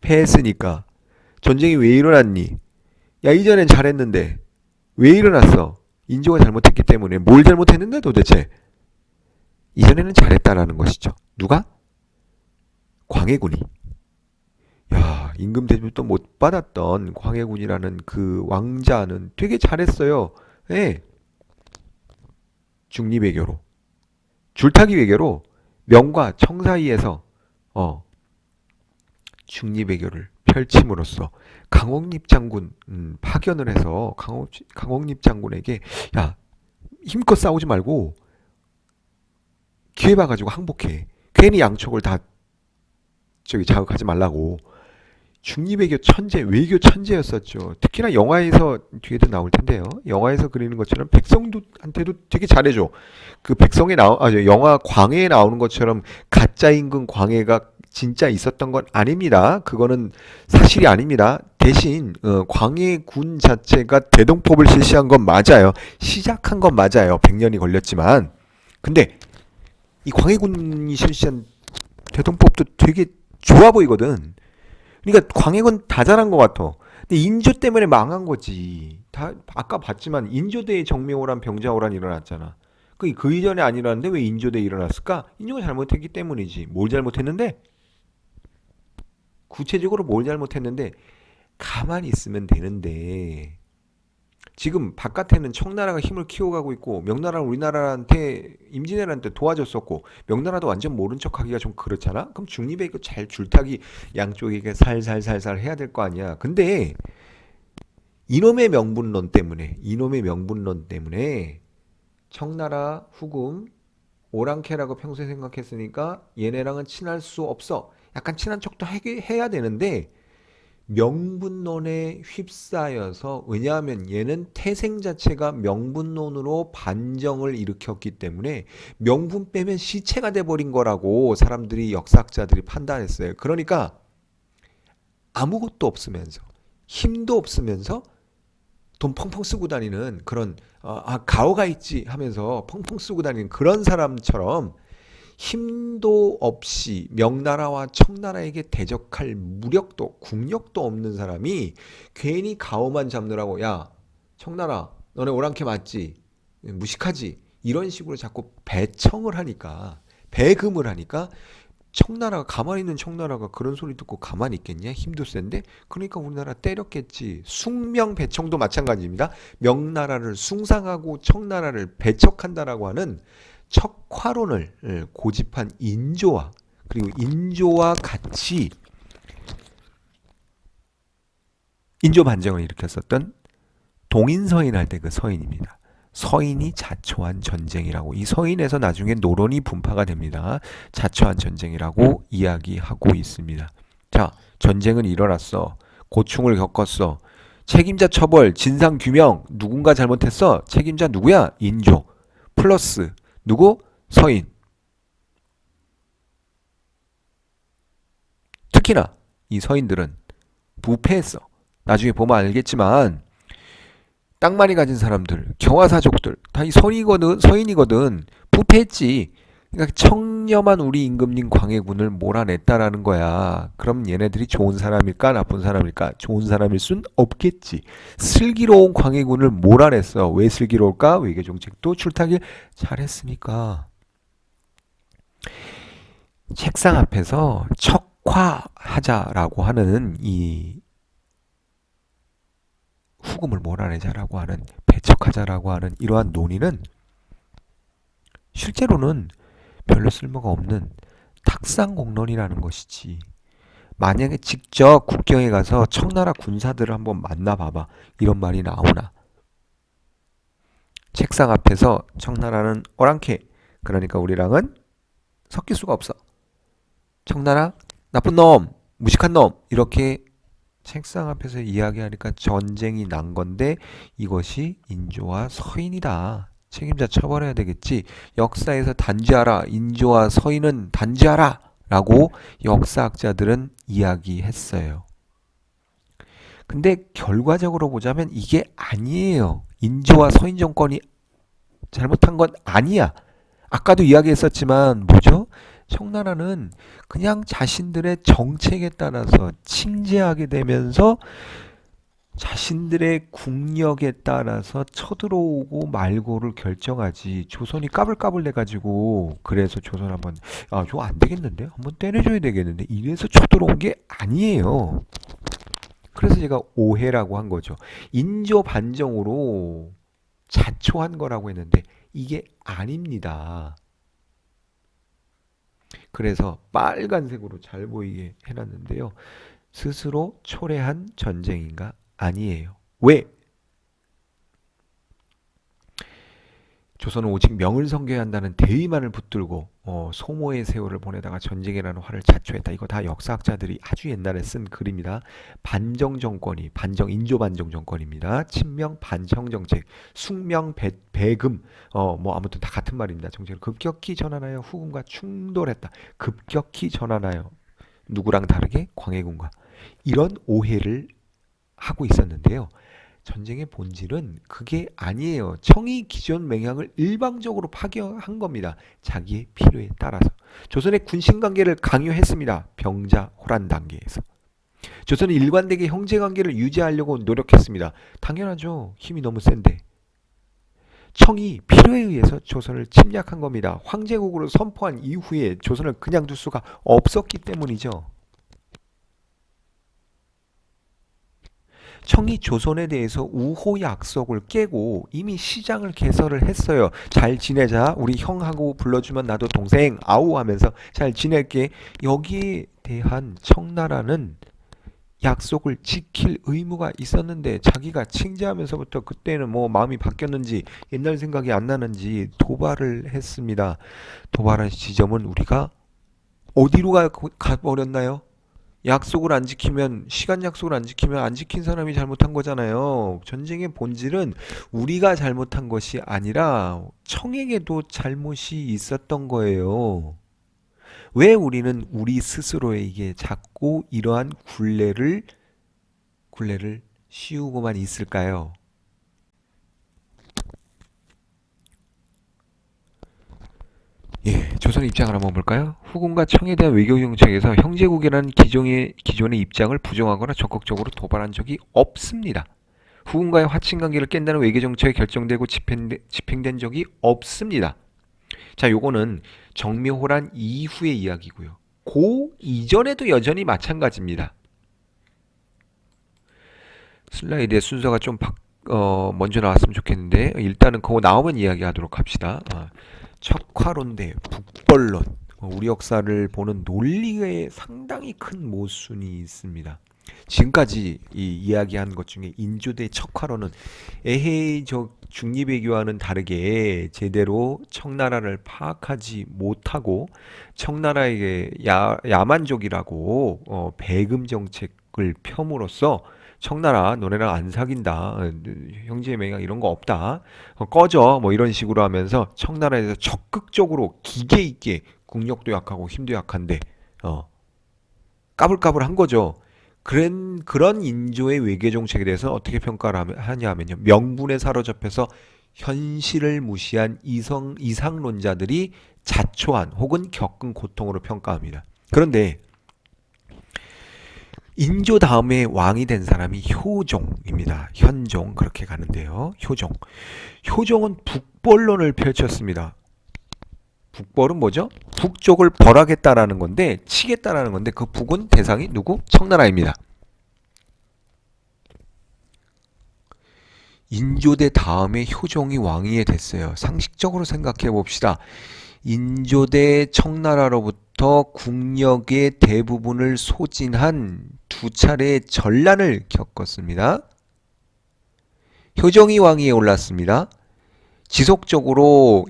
패했으니까 전쟁이 왜 일어났니? 야 이전엔 잘했는데 왜 일어났어? 인조가 잘못했기 때문에 뭘 잘못했는데 도대체? 이전에는 잘했다라는 것이죠. 누가? 광해군이. 야 임금 대접도 못 받았던 광해군이라는 그 왕자는 되게 잘했어요. 예. 중리배교로 줄타기 외교로 명과 청 사이에서 중리배교를 펼침으로써 강옥립 장군 파견을 해서 강옥립 장군에게 야 힘껏 싸우지 말고 기회 봐가지고 항복해. 괜히 양쪽을 다 자극하지 말라고. 중리배교 천재, 외교 천재였었죠. 특히나 영화에서 뒤에도 나올 텐데요. 영화에서 그리는 것처럼 백성한테도 되게 잘해줘. 그 영화 광해에 나오는 것처럼 가짜 임금 광해가 진짜 있었던 건 아닙니다. 그거는 사실이 아닙니다. 대신 광해군 자체가 대동법을 실시한 건 맞아요. 시작한 건 맞아요. 100년이 걸렸지만. 근데 이 광해군이 실시한 대동법도 되게 좋아 보이거든. 그러니까 광해군 다 잘한 것 같아. 근데 인조 때문에 망한 거지. 다 아까 봤지만 인조대에 정명호란 병자호란 일어났잖아. 그 이전에 안 일어났는데 왜 인조대에 일어났을까? 인조가 잘못했기 때문이지. 뭘 잘못했는데? 구체적으로 뭘 잘못했는데 가만히 있으면 되는데 지금 바깥에는 청나라가 힘을 키워가고 있고 명나라는 우리나라한테 임진왜란때 도와줬었고 명나라도 완전 모른 척하기가 좀 그렇잖아. 그럼 중립에 잘 줄타기 양쪽에게 살살살살 해야 될 거 아니야. 근데 이놈의 명분론 때문에 청나라, 후금, 오랑캐라고 평소에 생각했으니까 얘네랑은 친할 수 없어. 약간 친한 척도 해야 되는데 명분론에 휩싸여서, 왜냐하면 얘는 태생 자체가 명분론으로 반정을 일으켰기 때문에 명분 빼면 시체가 돼버린 거라고 사람들이, 역사학자들이 판단했어요. 그러니까 아무것도 없으면서 힘도 없으면서 돈 펑펑 쓰고 다니는 그런, 가오가 있지 하면서 펑펑 쓰고 다니는 그런 사람처럼 힘도 없이 명나라와 청나라에게 대적할 무력도 국력도 없는 사람이 괜히 가오만 잡느라고, 야 청나라 너네 오랑캐 맞지, 무식하지, 이런 식으로 자꾸 배청을 하니까, 배금을 하니까, 청나라가, 가만히 있는 청나라가 그런 소리 듣고 가만히 있겠냐? 힘도 센데. 그러니까 우리나라 때렸겠지. 숭명 배청도 마찬가지입니다. 명나라를 숭상하고 청나라를 배척한다라고 하는 척화론을 고집한 인조와, 그리고 인조와 같이 인조 반정을 일으켰었던 동인서인 할 때 그 서인입니다. 서인이 자초한 전쟁이라고, 이 서인에서 나중에 노론이 분파가 됩니다. 자초한 전쟁이라고 이야기하고 있습니다. 자, 전쟁은 일어났어. 고충을 겪었어. 책임자 처벌, 진상 규명, 누군가 잘못했어. 책임자 누구야? 인조. 플러스 누구? 서인. 특히나 이 서인들은 부패했어. 나중에 보면 알겠지만 땅 많이 가진 사람들, 경화사족들 다 이 서인이거든. 부패했지. 그러니까 청렴한 우리 임금님 광해군을 몰아냈다라는 거야. 그럼 얘네들이 좋은 사람일까 나쁜 사람일까? 좋은 사람일 순 없겠지. 슬기로운 광해군을 몰아냈어. 왜 슬기로울까? 외교 정책도 출타길 잘했으니까. 책상 앞에서 척화하자라고 하는, 이 후금을 몰아내자라고 하는, 배척하자라고 하는 이러한 논의는 실제로는 별로 쓸모가 없는 탁상공론이라는 것이지. 만약에 직접 국경에 가서 청나라 군사들을 한번 만나봐봐. 이런 말이 나오나? 책상 앞에서 청나라는 오랑캐, 그러니까 우리랑은 섞일 수가 없어. 청나라 나쁜 놈, 무식한 놈, 이렇게 책상 앞에서 이야기하니까 전쟁이 난 건데, 이것이 인조와 서인이다. 책임자 처벌해야 되겠지. 역사에서 단죄하라. 인조와 서인은 단죄하라. 라고 역사학자들은 이야기했어요. 근데 결과적으로 보자면 이게 아니에요. 인조와 서인 정권이 잘못한 건 아니야. 아까도 이야기했었지만 뭐죠? 청나라는 그냥 자신들의 정책에 따라서 침제하게 되면서 자신들의 국력에 따라서 쳐들어오고 말고를 결정하지, 조선이 까불까불 내가지고 그래서 조선 한번, 이거 안 되겠는데? 한번 때려줘야 되겠는데? 이래서 쳐들어온 게 아니에요. 그래서 제가 오해라고 한 거죠. 인조 반정으로 자초한 거라고 했는데 이게 아닙니다. 그래서 빨간색으로 잘 보이게 해놨는데요. 스스로 초래한 전쟁인가? 아니에요. 왜? 조선은 오직 명을 섬겨야 한다는 대의만을 붙들고 소모의 세월을 보내다가 전쟁이라는 화를 자초했다. 이거 다 역사학자들이 아주 옛날에 쓴 글입니다. 반정 정권이, 인조 반정 정권입니다. 친명 반청 정책, 숙명 배금, 뭐 아무튼 다 같은 말입니다. 정책을 급격히 전환하여 후금과 충돌했다. 급격히 전환하여 누구랑 다르게? 광해군과. 이런 오해를 하고 있었는데요. 전쟁의 본질은 그게 아니에요. 청이 기존 맹약을 일방적으로 파괴한 겁니다. 자기의 필요에 따라서. 조선의 군신관계를 강요했습니다. 병자 호란 단계에서. 조선은 일관되게 형제관계를 유지하려고 노력했습니다. 당연하죠. 힘이 너무 센데. 청이 필요에 의해서 조선을 침략한 겁니다. 황제국으로 선포한 이후에 조선을 그냥 둘 수가 없었기 때문이죠. 청이 조선에 대해서 우호 약속을 깨고 이미 시장을 개설을 했어요. 잘 지내자. 우리 형하고 불러주면 나도 동생 아우 하면서 잘 지낼게. 여기에 대한 청나라는 약속을 지킬 의무가 있었는데 자기가 칭제하면서부터 그때는 뭐 마음이 바뀌었는지 옛날 생각이 안 나는지 도발을 했습니다. 도발한 지점은 우리가 어디로 가버렸나요? 약속을 안 지키면, 시간 약속을 안 지키면 안 지킨 사람이 잘못한 거잖아요. 전쟁의 본질은 우리가 잘못한 것이 아니라 청에게도 잘못이 있었던 거예요. 왜 우리는 우리 스스로에게 자꾸 이러한 굴레를 씌우고만 있을까요? 예, 조선의 입장을 한번 볼까요? 후군과 청에 대한 외교 정책에서 형제국이라는 기존의 입장을 부정하거나 적극적으로 도발한 적이 없습니다. 후군과의 화친 관계를 깬다는 외교 정책이 결정되고 집행된 적이 없습니다. 자, 요거는 정묘호란 이후의 이야기고요. 그 이전에도 여전히 마찬가지입니다. 슬라이드의 순서가 좀 먼저 나왔으면 좋겠는데 일단은 그거 나오면 이야기하도록 합시다. 척화론 대 북벌론. 우리 역사를 보는 논리에 상당히 큰 모순이 있습니다. 지금까지 이야기한 것 중에 인조 대 척화론은 에헤이 저 중립외교와는 다르게 제대로 청나라를 파악하지 못하고 청나라에게 야만족이라고 배금 정책을 펴므로써 청나라 너네랑 안 사귄다, 형제매가 이런 거 없다, 꺼져, 뭐 이런 식으로 하면서 청나라에서 적극적으로 기계 있게 국력도 약하고 힘도 약한데 까불까불한 거죠. 그런 인조의 외교 정책에 대해서 어떻게 평가를 하냐면요. 명분에 사로잡혀서 현실을 무시한 이상론자들이 자초한 혹은 겪은 고통으로 평가합니다. 그런데 인조 다음에 왕이 된 사람이 효종입니다. 현종 그렇게 가는데요. 효종은 북벌론을 펼쳤습니다. 북벌은 뭐죠? 북쪽을 벌하겠다라는 건데, 치겠다라는 건데, 그 북은 대상이 누구? 청나라입니다. 인조대 다음에 효종이 왕이 됐어요. 상식적으로 생각해 봅시다. 인조대 청나라로부터 국력의 대부분을 소진한 두 차례의 전란을 겪었습니다. 효종이 왕위에 올랐습니다. 지속적으로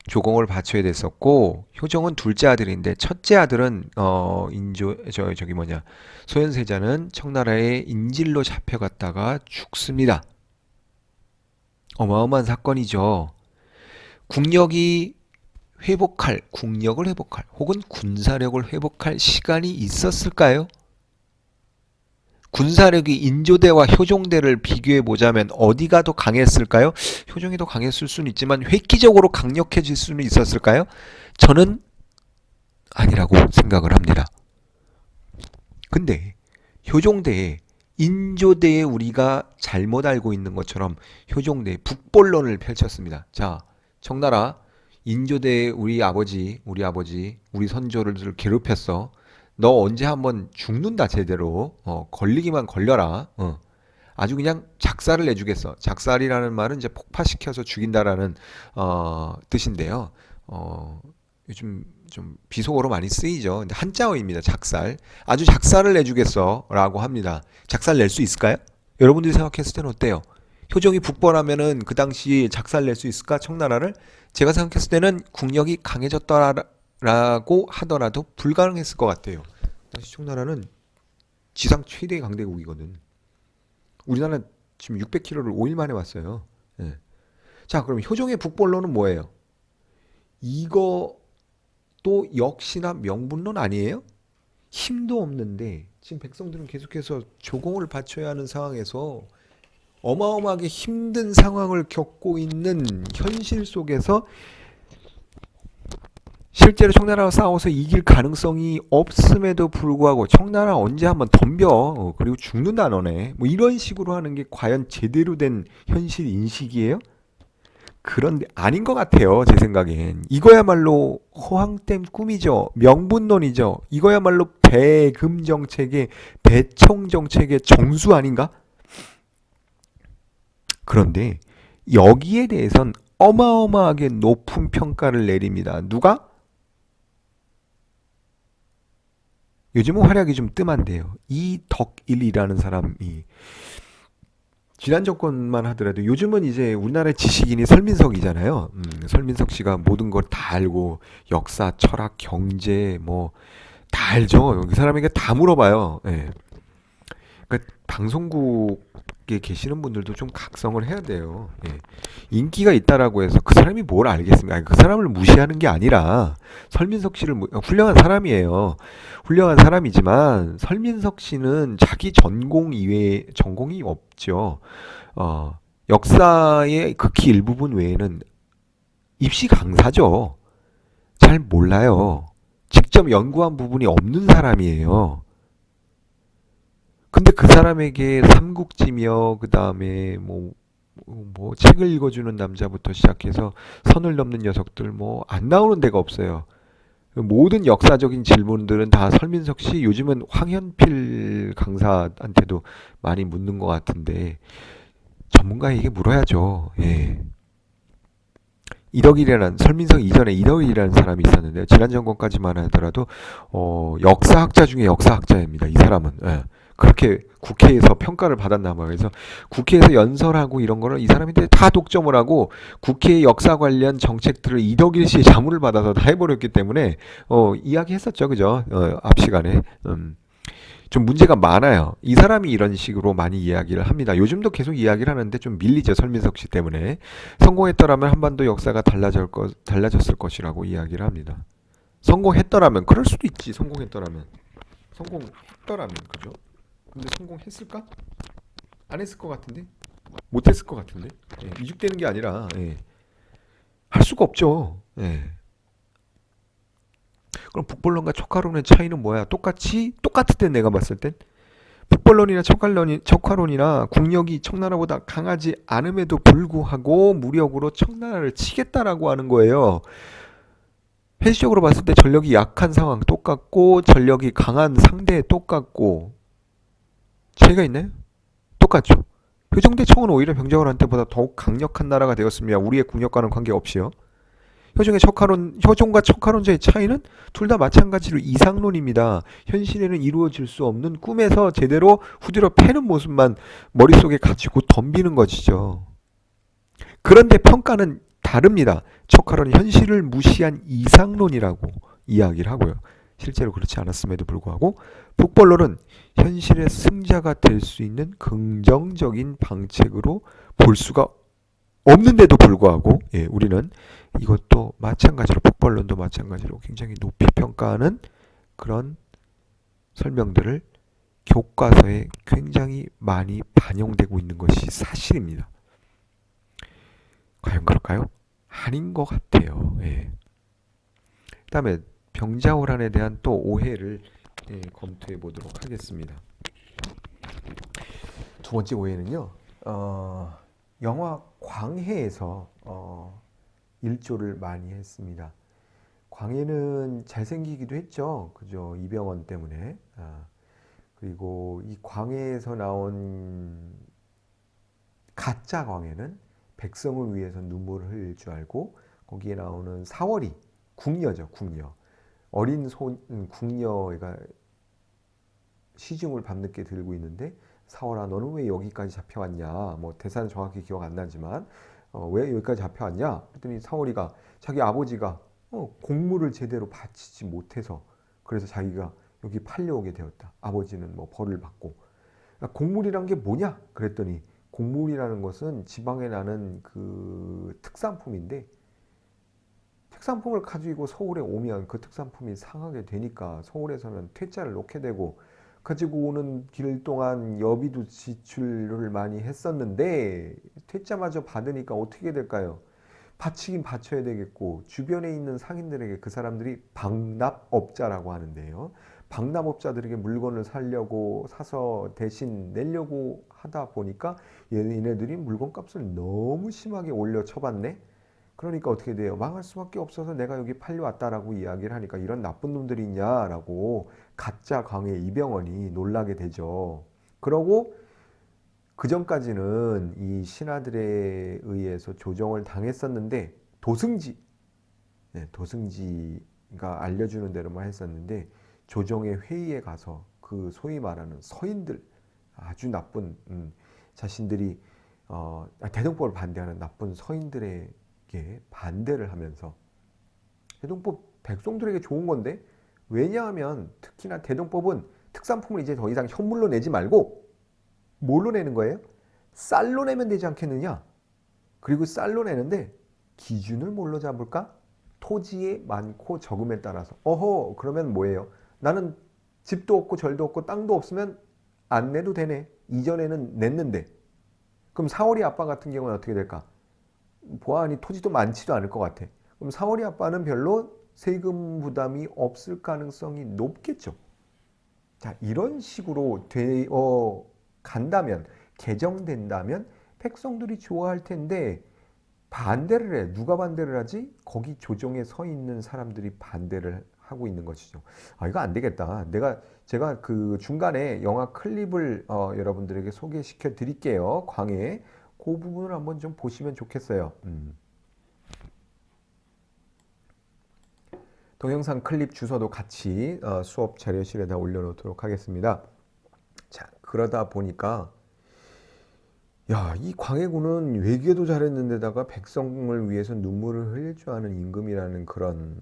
조공을 바쳐야 됐었고, 효종은 둘째 아들인데 첫째 아들은 소현세자는 청나라의 인질로 잡혀갔다가 죽습니다. 어마어마한 사건이죠. 국력을 회복할 혹은 군사력을 회복할 시간이 있었을까요? 군사력이 인조대와 효종대를 비교해 보자면 어디가 더 강했을까요? 효종이 더 강했을 수는 있지만 획기적으로 강력해질 수는 있었을까요? 저는 아니라고 생각을 합니다. 근데 효종대에 인조대에 우리가 잘못 알고 있는 것처럼 효종대에 북벌론을 펼쳤습니다. 자, 청나라 인조대에 우리 아버지, 우리 선조를 괴롭혔어. 너 언제 한번 죽는다 제대로. 걸리기만 걸려라. 아주 그냥 작살을 내주겠어. 작살이라는 말은 이제 폭파시켜서 죽인다라는 뜻인데요. 요즘 좀 비속어로 많이 쓰이죠. 근데 한자어입니다. 작살. 아주 작살을 내주겠어라고 합니다. 작살 낼 수 있을까요? 여러분들이 생각했을 때는 어때요? 효종이 북벌하면은 그 당시 작살 낼 수 있을까? 청나라를? 제가 생각했을 때는 국력이 강해졌다라고 하더라도 불가능했을 것 같아요. 당시 청나라는 지상 최대의 강대국이거든. 우리나라 지금 600km를 5일 만에 왔어요. 예. 자, 그럼 효종의 북벌론은 뭐예요? 이거 또 역시나 명분론 아니에요? 힘도 없는데 지금 백성들은 계속해서 조공을 바쳐야 하는 상황에서 어마어마하게 힘든 상황을 겪고 있는 현실 속에서 실제로 청나라와 싸워서 이길 가능성이 없음에도 불구하고 청나라 언제 한번 덤벼 그리고 죽는다 너네 뭐 이런 식으로 하는 게 과연 제대로 된 현실 인식이에요? 그런데 아닌 것 같아요. 제 생각엔 이거야말로 허황된 꿈이죠. 명분론이죠. 이거야말로 배금 정책의 배청 정책의 정수 아닌가? 그런데 여기에 대해선 어마어마하게 높은 평가를 내립니다. 누가? 요즘은 활약이 좀 뜸한데요. 이덕일이라는 사람이 지난 정권만 하더라도 요즘은 이제 우리나라의 지식인이 설민석이잖아요. 설민석 씨가 모든 걸 다 알고 역사, 철학, 경제 뭐 다 알죠. 그 사람에게 다 물어봐요. 예. 그러니까 방송국에 계시는 분들도 좀 각성을 해야 돼요. 예. 인기가 있다라고 해서 그 사람이 뭘 알겠습니까? 아니, 그 사람을 무시하는 게 아니라 설민석 씨를 훌륭한 사람이에요. 훌륭한 사람이지만 설민석 씨는 자기 전공 이외에 전공이 없죠. 어, 역사의 극히 일부분 외에는 입시 강사죠. 잘 몰라요. 직접 연구한 부분이 없는 사람이에요. 근데 그 사람에게 삼국지며 그 다음에 뭐 책을 읽어주는 남자부터 시작해서 선을 넘는 녀석들 뭐 안 나오는 데가 없어요. 모든 역사적인 질문들은 다 설민석 씨, 요즘은 황현필 강사한테도 많이 묻는 것 같은데 전문가에게 물어야죠. 예. 이덕일이라는 설민석 이전에 이덕일이라는 사람이 있었는데 지난 정권까지만 하더라도 역사학자 중에 역사학자입니다. 이 사람은 예. 그렇게 국회에서 평가를 받았나 봐요. 그래서 국회에서 연설하고 이런 거를 이 사람인데 다 독점을 하고 국회 역사 관련 정책들을 이덕일 씨의 자문을 받아서 다 해버렸기 때문에 이야기했었죠, 그죠? 앞 시간에. 좀 문제가 많아요. 이 사람이 이런 식으로 많이 이야기를 합니다. 요즘도 계속 이야기를 하는데 좀 밀리죠. 설민석 씨 때문에. 성공했더라면 한반도 역사가 달라졌을 것이라고 이야기를 합니다. 성공했더라면 그럴 수도 있지. 성공했더라면. 성공했더라면 그죠? 근데 성공했을까? 안 했을 것 같은데? 못했을 것 같은데? 예, 이죽되는 게 아니라 예, 할 수가 없죠. 예. 그럼 북벌론과 초카론의 차이는 뭐야? 똑같을 때 내가 봤을 땐 북벌론이나 척화론이나 국력이 청나라보다 강하지 않음에도 불구하고 무력으로 청나라를 치겠다라고 하는 거예요. 현실적으로 봤을 때 전력이 약한 상황 똑같고 전력이 강한 상대 똑같고 차이가 있나요? 똑같죠. 효종대청은 오히려 병자호란 한 때보다 더욱 강력한 나라가 되었습니다. 우리의 국력과는 관계없이요. 효종과 척화론자의 차이는 둘 다 마찬가지로 이상론입니다. 현실에는 이루어질 수 없는 꿈에서 제대로 후드려 패는 모습만 머릿속에 가지고 덤비는 것이죠. 그런데 평가는 다릅니다. 척화론은 현실을 무시한 이상론이라고 이야기를 하고요. 실제로 그렇지 않았음에도 불구하고 북벌론은 현실의 승자가 될 수 있는 긍정적인 방책으로 볼 수가 없는데도 불구하고 우리는 이것도 마찬가지로 북벌론도 마찬가지로 굉장히 높이 평가하는 그런 설명들을 교과서에 굉장히 많이 반영되고 있는 것이 사실입니다. 과연 그럴까요? 아닌 것 같아요. 예. 그다음에 병자호란에 대한 또 오해를 검토해 보도록 하겠습니다. 두 번째 오해는요. 영화 광해에서 일조를 많이 했습니다. 광해는 잘생기기도 했죠. 그죠? 이병헌 때문에. 그리고 이 광해에서 나온 가짜 광해는 백성을 위해서 눈물을 흘릴 줄 알고 거기에 나오는 사월이 궁녀죠. 궁녀. 어린 궁녀가 시중을 밤늦게 들고 있는데 사월아 너는 왜 여기까지 잡혀왔냐. 뭐 대사는 정확히 기억 안 나지만 왜 여기까지 잡혀왔냐? 그랬더니 사월이가 자기 아버지가 공물을 제대로 바치지 못해서 그래서 자기가 여기 팔려오게 되었다. 아버지는 뭐 벌을 받고. 그러니까 공물이란 게 뭐냐? 그랬더니 곡물이라는 것은 지방에 나는 그 특산품인데 특산품을 가지고 서울에 오면 그 특산품이 상하게 되니까 서울에서는 퇴짜를 놓게 되고 가지고 오는 길 동안 여비도 지출을 많이 했었는데 퇴짜마저 받으니까 어떻게 될까요? 바치긴 바쳐야 되겠고 주변에 있는 상인들에게 그 사람들이 방납업자라고 하는데요. 방납업자들에게 물건을 살려고 사서 대신 내려고 하다 보니까 얘네들이 물건값을 너무 심하게 올려 쳐봤네. 그러니까 어떻게 돼요? 망할 수밖에 없어서 내가 여기 팔려왔다라고 이야기를 하니까 이런 나쁜 놈들이 있냐라고 가짜 광해 이병헌이 놀라게 되죠. 그러고 그 전까지는 이 신하들에 의해서 조정을 당했었는데 도승지, 도승지가 알려주는 대로만 했었는데 조정의 회의에 가서 그 소위 말하는 서인들, 아주 나쁜 자신들이 대동법을 반대하는 나쁜 서인들에게 반대를 하면서 대동법 백성들에게 좋은 건데, 왜냐하면 특히나 대동법은 특산품을 이제 더 이상 현물로 내지 말고 뭘로 내는 거예요? 쌀로 내면 되지 않겠느냐? 그리고 쌀로 내는데 기준을 뭘로 잡을까? 토지의 많고 적음에 따라서. 어허, 그러면 뭐예요? 나는 집도 없고 절도 없고 땅도 없으면 안 내도 되네. 이전에는 냈는데. 그럼 사월이 아빠 같은 경우는 어떻게 될까? 보아하니 토지도 많지도 않을 것 같아. 그럼 사월이 아빠는 별로 세금 부담이 없을 가능성이 높겠죠. 자, 이런 식으로 되어 간다면, 개정된다면 백성들이 좋아할 텐데 반대를 해. 누가 반대를 하지? 거기 조정에 서 있는 사람들이 반대를 하고 있는 것이죠. 아, 이거 안 되겠다. 제가 그 중간에 영화 클립을 여러분들에게 소개시켜 드릴게요. 광해. 그 부분을 한번 좀 보시면 좋겠어요. 동영상 클립 주소도 같이 수업 자료실에다 올려놓도록 하겠습니다. 자, 그러다 보니까 야, 이 광해군은 외교도 잘했는데다가 백성을 위해서 눈물을 흘릴 줄 아는 임금이라는 그런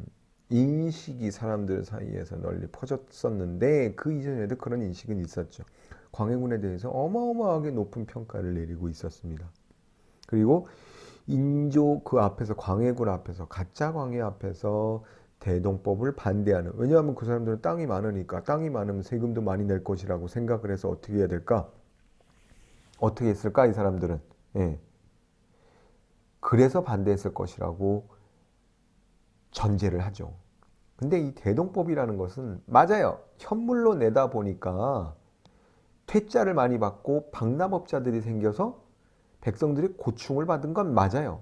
인식이 사람들 사이에서 널리 퍼졌었는데, 그 이전에도 그런 인식은 있었죠. 광해군에 대해서 어마어마하게 높은 평가를 내리고 있었습니다. 그리고 인조 그 앞에서, 광해군 앞에서, 가짜 광해 앞에서 대동법을 반대하는, 왜냐하면 그 사람들은 땅이 많으니까, 땅이 많으면 세금도 많이 낼 것이라고 생각을 해서 어떻게 해야 될까? 어떻게 했을까 이 사람들은? 예. 그래서 반대했을 것이라고 전제를 하죠. 근데 이 대동법이라는 것은 맞아요. 현물로 내다 보니까 퇴짜를 많이 받고 방남업자들이 생겨서 백성들이 고충을 받은 건 맞아요.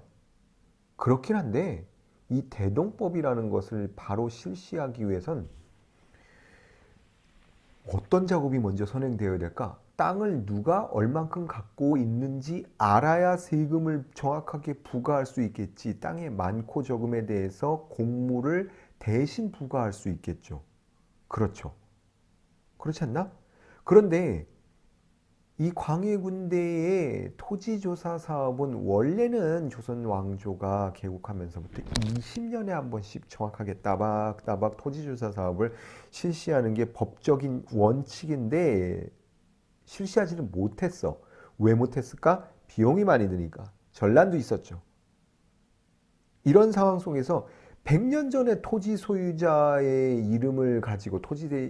그렇긴 한데 이 대동법이라는 것을 바로 실시하기 위해선 어떤 작업이 먼저 선행되어야 될까? 땅을 누가 얼만큼 갖고 있는지 알아야 세금을 정확하게 부과할 수 있겠지. 땅의 많고 적음에 대해서 공무를 대신 부과할 수 있겠죠. 그렇죠. 그렇지 않나? 그런데 이 광해군대의 토지조사 사업은 원래는 조선 왕조가 개국하면서부터 20년에 한 번씩 정확하게 따박따박 토지조사 사업을 실시하는 게 법적인 원칙인데 실시하지는 못했어. 왜 못했을까? 비용이 많이 드니까. 전란도 있었죠. 이런 상황 속에서 100년 전에 토지 소유자의 이름을 가지고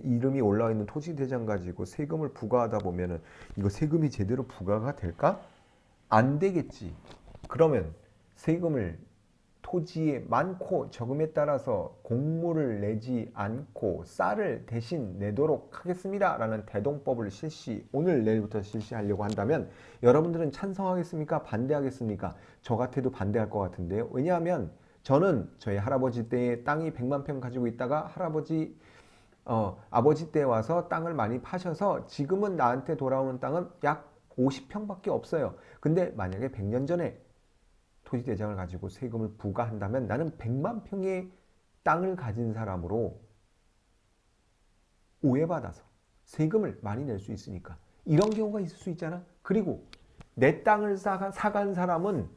이름이 올라와 있는 토지대장 가지고 세금을 부과하다 보면은 이거 세금이 제대로 부과가 될까? 안 되겠지. 그러면 세금을 토지에 많고 적음에 따라서 공무를 내지 않고 쌀을 대신 내도록 하겠습니다 라는 대동법을 오늘 내일부터 실시하려고 한다면 여러분들은 찬성하겠습니까? 반대하겠습니까? 저 같아도 반대할 것 같은데요. 왜냐하면 저는 저희 할아버지 때 땅이 100만 평 가지고 있다가 아버지 때 와서 땅을 많이 파셔서 지금은 나한테 돌아오는 땅은 약 50평밖에 없어요. 근데 만약에 100년 전에 토지대장을 가지고 세금을 부과한다면 나는 100만 평의 땅을 가진 사람으로 오해받아서 세금을 많이 낼 수 있으니까 이런 경우가 있을 수 있잖아. 그리고 내 땅을 사간 사람은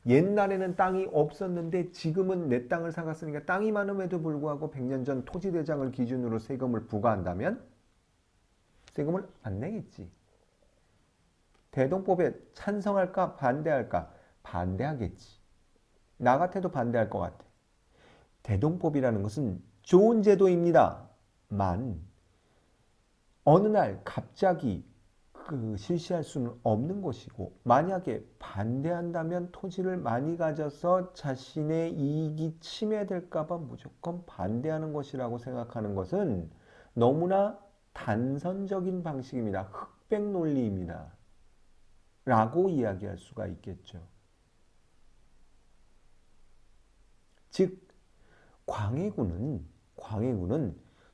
옛날에는 땅이 없었는데 지금은 내 땅을 사갔으니까 땅이 많음에도 불구하고 100년 전 토지대장을 기준으로 세금을 부과한다면 세금을 안 내겠지. 대동법에 찬성할까 반대할까? 반대하겠지. 나 같아도 반대할 것 같아. 대동법이라는 것은 좋은 제도입니다. 어느 날 갑자기 실시할 수는 없는 것이고, 만약에 반대한다면 토지를 많이 가져서 자신의 이익이 침해될까봐 무조건 반대하는 것이라고 생각하는 것은 너무나 단선적인 방식입니다. 흑백 논리입니다. 라고 이야기할 수가 있겠죠. 즉 광해군은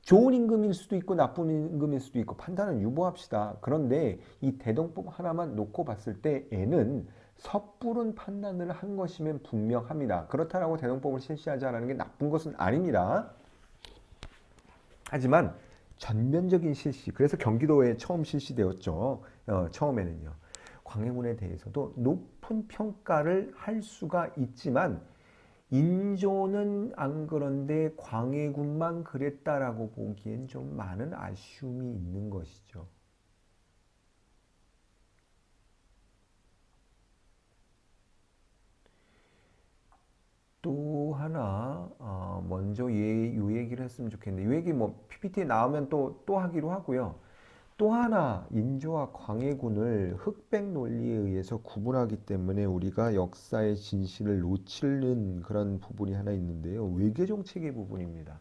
좋은 임금일 수도 있고 나쁜 임금일 수도 있고 판단은 유보합시다. 그런데 이 대동법 하나만 놓고 봤을 때에는 섣부른 판단을 한 것이면 분명합니다. 그렇다고 대동법을 실시하자라는 게 나쁜 것은 아닙니다. 하지만 전면적인 실시, 그래서 경기도에 처음 실시되었죠. 처음에는요. 광해군에 대해서도 높은 평가를 할 수가 있지만 인조는 안 그런데 광해군만 그랬다라고 보기엔 좀 많은 아쉬움이 있는 것이죠. 또 하나 먼저 요 얘기를 했으면 좋겠는데 요 얘기 뭐 PPT에 나오면 또 하기로 하고요. 또 하나 인조와 광해군을 흑백 논리에 의해서 구분하기 때문에 우리가 역사의 진실을 놓치는 그런 부분이 하나 있는데요. 외교 정책의 부분입니다.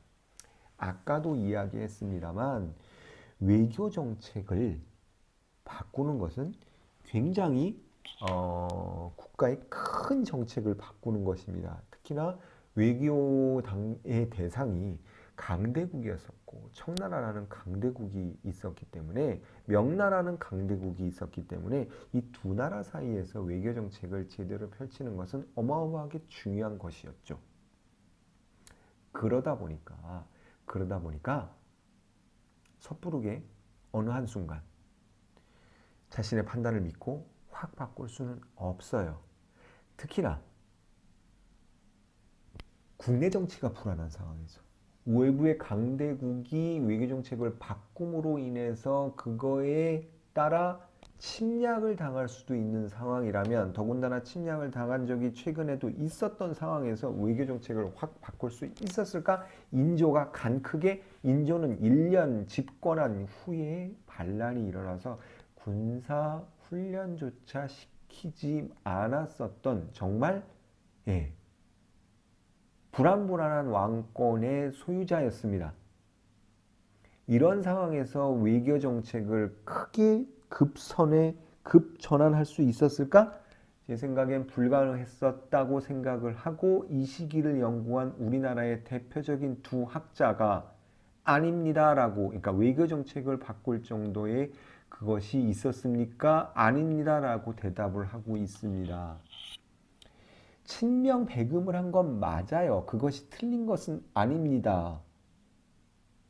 아까도 이야기했습니다만 외교 정책을 바꾸는 것은 굉장히 국가의 큰 정책을 바꾸는 것입니다. 특히나 외교의 대상이 강대국이었었고 청나라라는 강대국이 있었기 때문에 명나라는 강대국이 있었기 때문에 이 두 나라 사이에서 외교 정책을 제대로 펼치는 것은 어마어마하게 중요한 것이었죠. 그러다 보니까 그러다 보니까 섣부르게 어느 한순간 자신의 판단을 믿고 확 바꿀 수는 없어요. 특히나 국내 정치가 불안한 상황에서 외부의 강대국이 외교 정책을 바꿈으로 인해서 그거에 따라 침략을 당할 수도 있는 상황이라면 더군다나 침략을 당한 적이 최근에도 있었던 상황에서 외교 정책을 확 바꿀 수 있었을까? 인조가 간 크게 인조는 1년 집권한 후에 반란이 일어나서 군사 훈련조차 시키지 않았었던 정말 예, 불안불안한 왕권의 소유자였습니다. 이런 상황에서 외교 정책을 크게 급선회, 급전환할 수 있었을까? 제 생각엔 불가능했었다고 생각을 하고 이 시기를 연구한 우리나라의 대표적인 두 학자가 아닙니다라고, 그러니까 외교 정책을 바꿀 정도의 그것이 있었습니까? 아닙니다라고 대답을 하고 있습니다. 친명배금을 한 건 맞아요. 그것이 틀린 것은 아닙니다.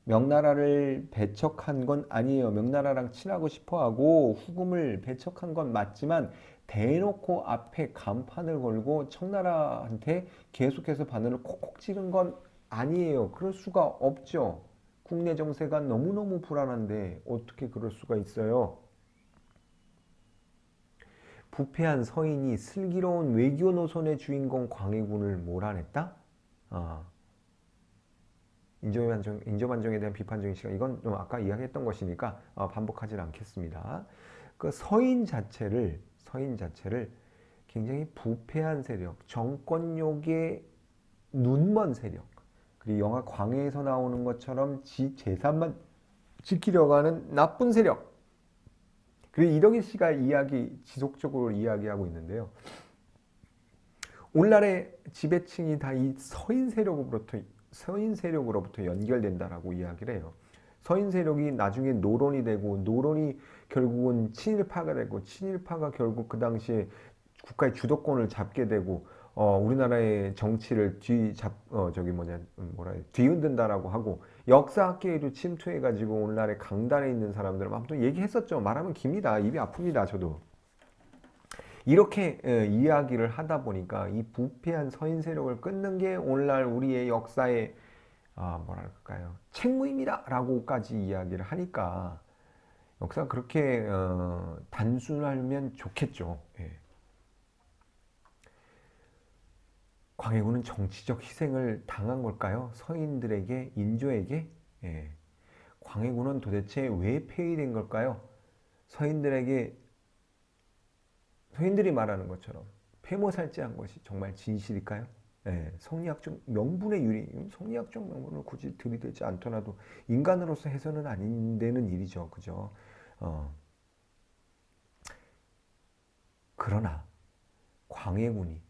명나라를 배척한 건 아니에요. 명나라랑 친하고 싶어하고 후금을 배척한 건 맞지만 대놓고 앞에 간판을 걸고 청나라한테 계속해서 바늘을 콕콕 찌른 건 아니에요. 그럴 수가 없죠. 국내 정세가 너무너무 불안한데 어떻게 그럴 수가 있어요? 부패한 서인이 슬기로운 외교 노선의 주인공 광해군을 몰아냈다? 아, 인조반정에 대한 비판적인 시각, 이건 좀 아까 이야기했던 것이니까 반복하지 않겠습니다. 그 서인 자체를 굉장히 부패한 세력, 정권욕의 눈먼 세력, 그리고 영화 광해에서 나오는 것처럼 지 재산만 지키려고 하는 나쁜 세력. 그리고 이덕일 씨가 지속적으로 이야기하고 있는데요. 오늘날의 지배층이 다 이 서인 세력으로부터 연결된다라고 이야기를 해요. 서인 세력이 나중에 노론이 되고 노론이 결국은 친일파가 되고 친일파가 결국 그 당시에 국가의 주도권을 잡게 되고 우리나라의 정치를 뒤흔든다라고 하고 역사학계에도 침투해가지고 오늘날의 강단에 있는 사람들은 아무튼 얘기했었죠. 말하면 깁니다. 입이 아픕니다. 저도. 이렇게 이야기를 하다 보니까 이 부패한 서인 세력을 끊는 게 오늘날 우리의 역사의 뭐랄까요, 책무입니다라고까지 이야기를 하니까 역사가 그렇게 단순하면 좋겠죠. 예. 광해군은 정치적 희생을 당한 걸까요? 서인들에게, 인조에게? 예. 광해군은 도대체 왜 폐위된 걸까요? 서인들에게 서인들이 말하는 것처럼 폐모살제한 것이 정말 진실일까요? 예, 성리학적 명분의 유리, 성리학적 명분을 굳이 들이대지 않더라도 인간으로서 해서는 안 되는 일이죠, 그죠? 그러나 광해군이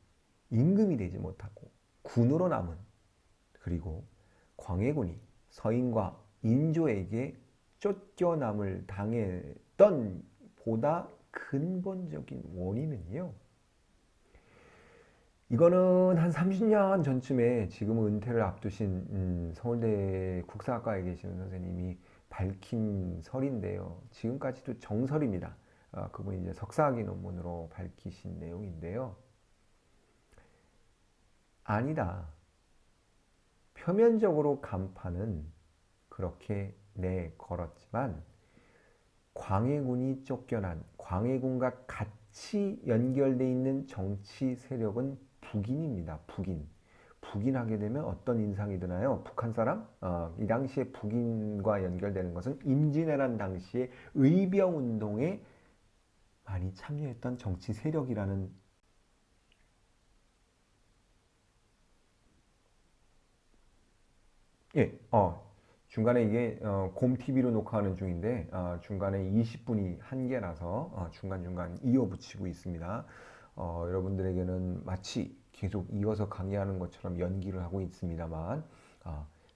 임금이 되지 못하고 군으로 남은, 그리고 광해군이 서인과 인조에게 쫓겨남을 당했던 보다 근본적인 원인은요, 이거는 한 30년 전쯤에 지금은 은퇴를 앞두신 서울대 국사학과에 계시는 선생님이 밝힌 설인데요. 지금까지도 정설입니다. 그분이 이제 석사학위 논문으로 밝히신 내용인데요. 아니다. 표면적으로 간판은 그렇게 내걸었지만 광해군이 쫓겨난 광해군과 같이 연결되어 있는 정치 세력은 북인입니다. 북인. 북인하게 되면 어떤 인상이 드나요? 북한 사람? 이 당시에 북인과 연결되는 것은 임진왜란 당시에 의병운동에 많이 참여했던 정치 세력이라는. 예, 중간에 이게 곰TV로 녹화하는 중인데 중간에 20분이 한계라서 중간중간 이어붙이고 있습니다. 여러분들에게는 마치 계속 이어서 강의하는 것처럼 연기를 하고 있습니다만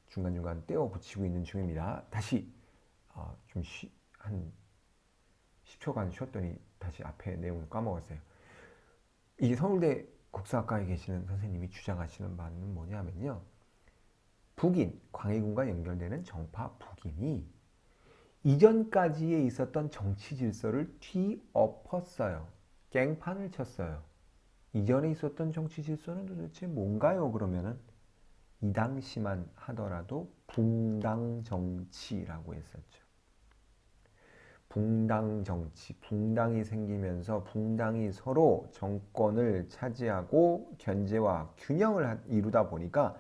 중간중간 떼어 붙이고 있는 중입니다. 다시 한 10초간 쉬었더니 다시 앞에 내용을 까먹었어요. 이 서울대 국사학과에 계시는 선생님이 주장하시는 바는 뭐냐면요. 북인, 광해군과 연결되는 정파 북인이 이전까지에 있었던 정치 질서를 뒤엎었어요. 깽판을 쳤어요. 이전에 있었던 정치 질서는 도대체 뭔가요? 그러면은 이 당시만 하더라도 붕당 정치라고 했었죠. 붕당 정치, 붕당이 생기면서 붕당이 서로 정권을 차지하고 견제와 균형을 이루다 보니까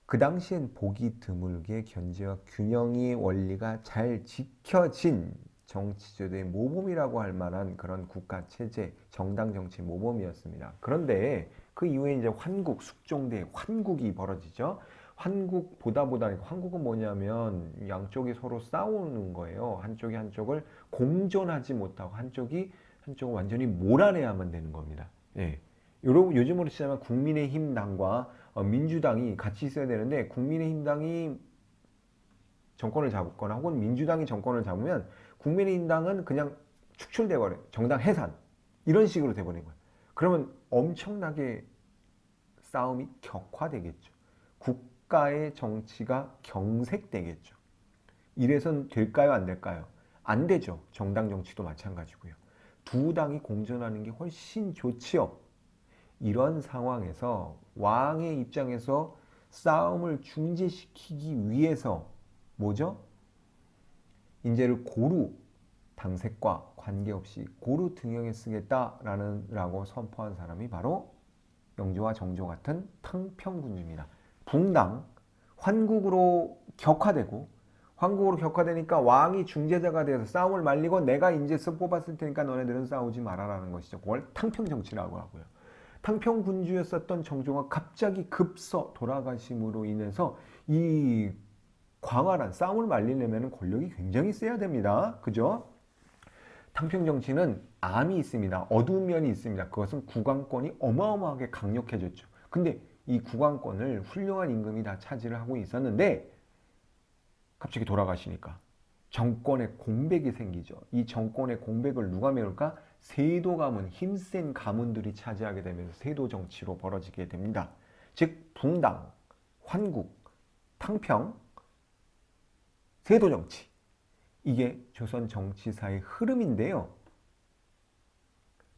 그 당시엔 보기 드물게 견제와 균형의 원리가 잘 지켜진 정치제도의 모범이라고 할 만한 그런 국가 체제, 정당 정치 모범이었습니다. 그런데 그 이후에 이제 환국, 숙종대 환국이 벌어지죠. 환국보다 환국은 뭐냐면 양쪽이 서로 싸우는 거예요. 한쪽이 한쪽을 공존하지 못하고 한쪽을 완전히 몰아내야만 되는 겁니다. 예. 요즘으로 치자면 국민의힘 당과 민주당이 같이 있어야 되는데 국민의힘 당이 정권을 잡거나 혹은 민주당이 정권을 잡으면 국민의힘 당은 그냥 축출돼 버려요. 정당 해산 이런 식으로 돼버린 거예요. 그러면 엄청나게 싸움이 격화되겠죠. 국가의 정치가 경색되겠죠. 이래선 될까요? 안 될까요? 안 되죠. 정당 정치도 마찬가지고요. 두 당이 공존하는 게 훨씬 좋지요. 이런 상황에서 왕의 입장에서 싸움을 중지시키기 위해서 뭐죠? 인재를 고루 당색과 관계없이 고루 등용해 쓰겠다라고 선포한 사람이 바로 영조와 정조 같은 탕평군주입니다. 붕당, 환국으로 격화되니까 왕이 중재자가 되어서 싸움을 말리고 내가 인재 뽑았을 테니까 너네들은 싸우지 말아라는 것이죠. 그걸 탕평정치라고 하고요. 탕평군주였었던 정조가 갑자기 급서 돌아가심으로 인해서 이 광활한 싸움을 말리려면 권력이 굉장히 세야 됩니다. 그죠? 탕평정치는 암이 있습니다. 어두운 면이 있습니다. 그것은 국왕권이 어마어마하게 강력해졌죠. 근데 이 국왕권을 훌륭한 임금이 다 차지를 하고 있었는데 갑자기 돌아가시니까 정권의 공백이 생기죠. 이 정권의 공백을 누가 메울까? 세도 가문, 힘센 가문들이 차지하게 되면서 세도 정치로 벌어지게 됩니다. 즉 붕당, 환국, 탕평, 세도 정치. 이게 조선 정치사의 흐름인데요.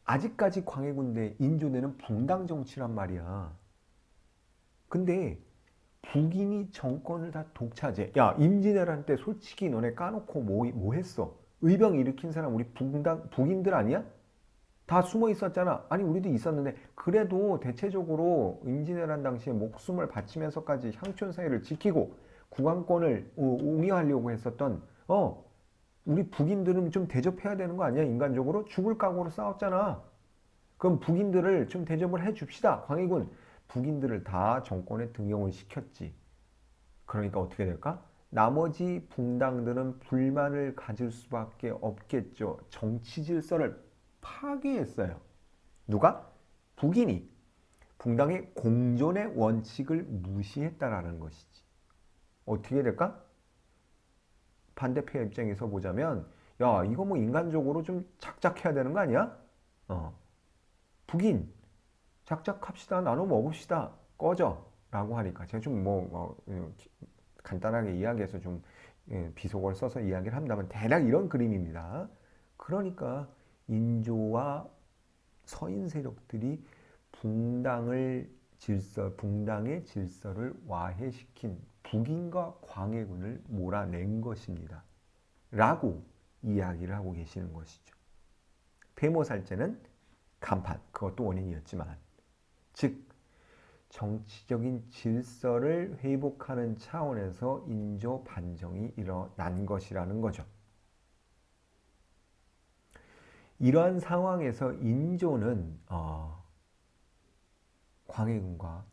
아직까지 광해군대 인조대는 붕당 정치란 말이야. 근데 북인이 정권을 다 독차지해. 야, 임진왜란 때 솔직히 너네 까놓고 뭐 했어? 의병 일으킨 사람 우리 북인들 아니야? 다 숨어 있었잖아. 아니 우리도 있었는데 그래도 대체적으로 임진왜란 당시에 목숨을 바치면서까지 향촌 사회를 지키고 국왕권을 옹이하려고 했었던 우리 북인들은 좀 대접해야 되는 거 아니야? 인간적으로 죽을 각오로 싸웠잖아. 그럼 북인들을 좀 대접을 해줍시다. 광해군 북인들을 다 정권에 등용을 시켰지. 그러니까 어떻게 될까? 나머지 붕당들은 불만을 가질 수밖에 없겠죠. 정치 질서를 파괴했어요. 누가? 북인이 붕당의 공존의 원칙을 무시했다라는 것이지. 어떻게 될까? 반대표 입장에서 보자면 야 이거 인간적으로 좀 작작해야 되는 거 아니야? 북인 작작합시다. 나눠 먹읍시다. 꺼져. 라고 하니까 제가 좀 간단하게 이야기해서 좀 비속어를 써서 이야기를 한다면 대략 이런 그림입니다. 그러니까 인조와 서인 세력들이 붕당의 질서를 와해시킨 북인과 광해군을 몰아낸 것입니다. 라고 이야기를 하고 계시는 것이죠. 폐모살제는 간판, 그것도 원인이었지만, 즉 정치적인 질서를 회복하는 차원에서 인조 반정이 일어난 것이라는 거죠. 이러한 상황에서 인조는 광해군과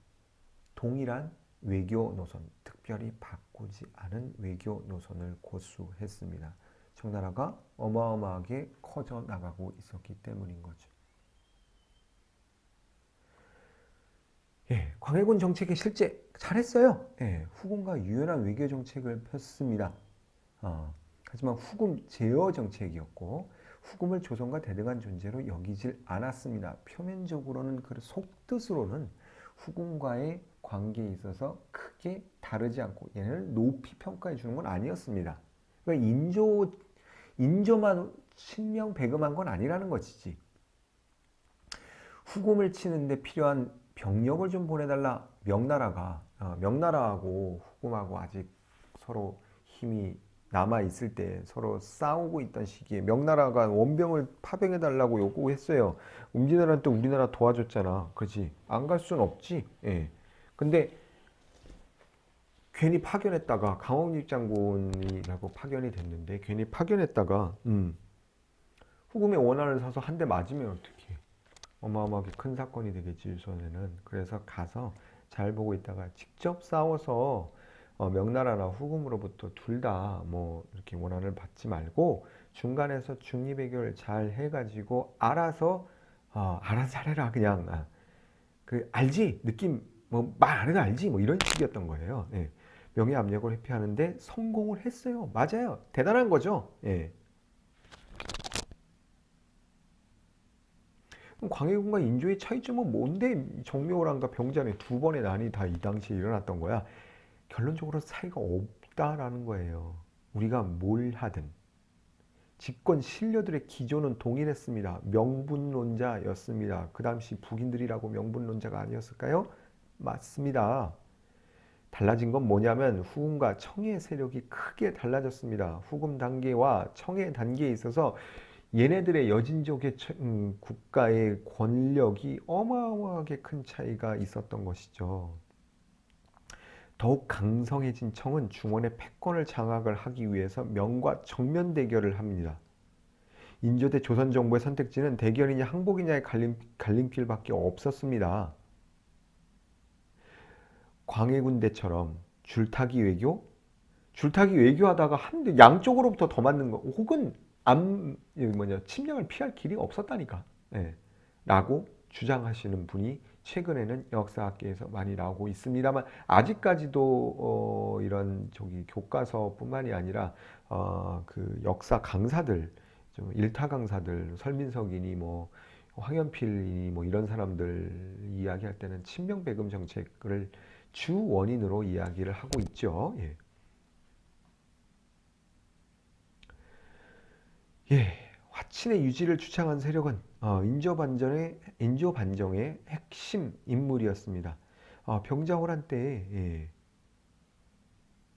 동일한 외교 노선, 특별히 바꾸지 않은 외교 노선을 고수했습니다. 청나라가 어마어마하게 커져 나가고 있었기 때문인 거죠. 예, 광해군 정책이 실제 잘했어요. 예, 후금과 유연한 외교 정책을 폈습니다. 하지만 후금 제어 정책이었고 후금을 조선과 대등한 존재로 여기질 않았습니다. 표면적으로는 그 속뜻으로는 후금과의 관계에 있어서 크게 다르지 않고 얘네를 높이 평가해 주는 건 아니었습니다. 그러니까 인조만 신명배금한 건 아니라는 것이지. 후금을 치는데 필요한 병력을 좀 보내달라. 명나라하고 후금하고 아직 서로 힘이 남아 있을 때 서로 싸우고 있던 시기에 명나라가 원병을 파병해 달라고 요구했어요. 우리나라는 또 우리나라 도와줬잖아. 그렇지? 안 갈 순 없지. 예. 근데 괜히 파견했다가 강홍직 장군이라고 파견이 됐는데 괜히 파견했다가 후금의 원한을 사서 한 대 맞으면 어떡해. 어마어마하게 큰 사건이 되겠지, 유선에는. 그래서 가서 잘 보고 있다가 직접 싸워서 명나라나 후금으로부터 둘 다 뭐 이렇게 원한을 받지 말고 중간에서 중립해결 잘 해가지고 알아서 잘해라 그냥. 그 알지 느낌 뭐 말 안 해도 알지 뭐 이런 식이었던 거예요. 예. 명예 압력을 회피하는데 성공을 했어요. 맞아요. 대단한 거죠. 예. 그럼 광해군과 인조의 차이점은 뭔데 정묘호랑과 병자의 두 번의 난이 다 이 당시에 일어났던 거야. 결론적으로 차이가 없다라는 거예요. 우리가 뭘 하든 집권 신료들의 기조는 동일했습니다. 명분론자였습니다. 그 당시 북인들이라고 명분론자가 아니었을까요? 맞습니다. 달라진 건 뭐냐면 후금과 청해 세력이 크게 달라졌습니다. 후금 단계와 청해 단계에 있어서 얘네들의 여진족의 국가의 권력이 어마어마하게 큰 차이가 있었던 것이죠. 더욱 강성해진 청은 중원의 패권을 장악을 하기 위해서 명과 정면 대결을 합니다. 인조대 조선정부의 선택지는 대결이냐 항복이냐의 갈림길밖에 없었습니다. 광해군대처럼 줄타기 외교하다가 양쪽으로부터 더 맞는 거 혹은 침략을 피할 길이 없었다니까. 네. 라고 주장하시는 분이 최근에는 역사학계에서 많이 나오고 있습니다만 아직까지도 이런 교과서뿐만이 아니라 그 역사 강사들, 좀 일타 강사들, 설민석이니 뭐 황현필이니 뭐 이런 사람들 이야기할 때는 친명배금 정책을 주 원인으로 이야기를 하고 있죠. 예. 예, 화친의 유지를 주창한 세력은 인조 반정의 핵심 인물이었습니다. 병자호란 때에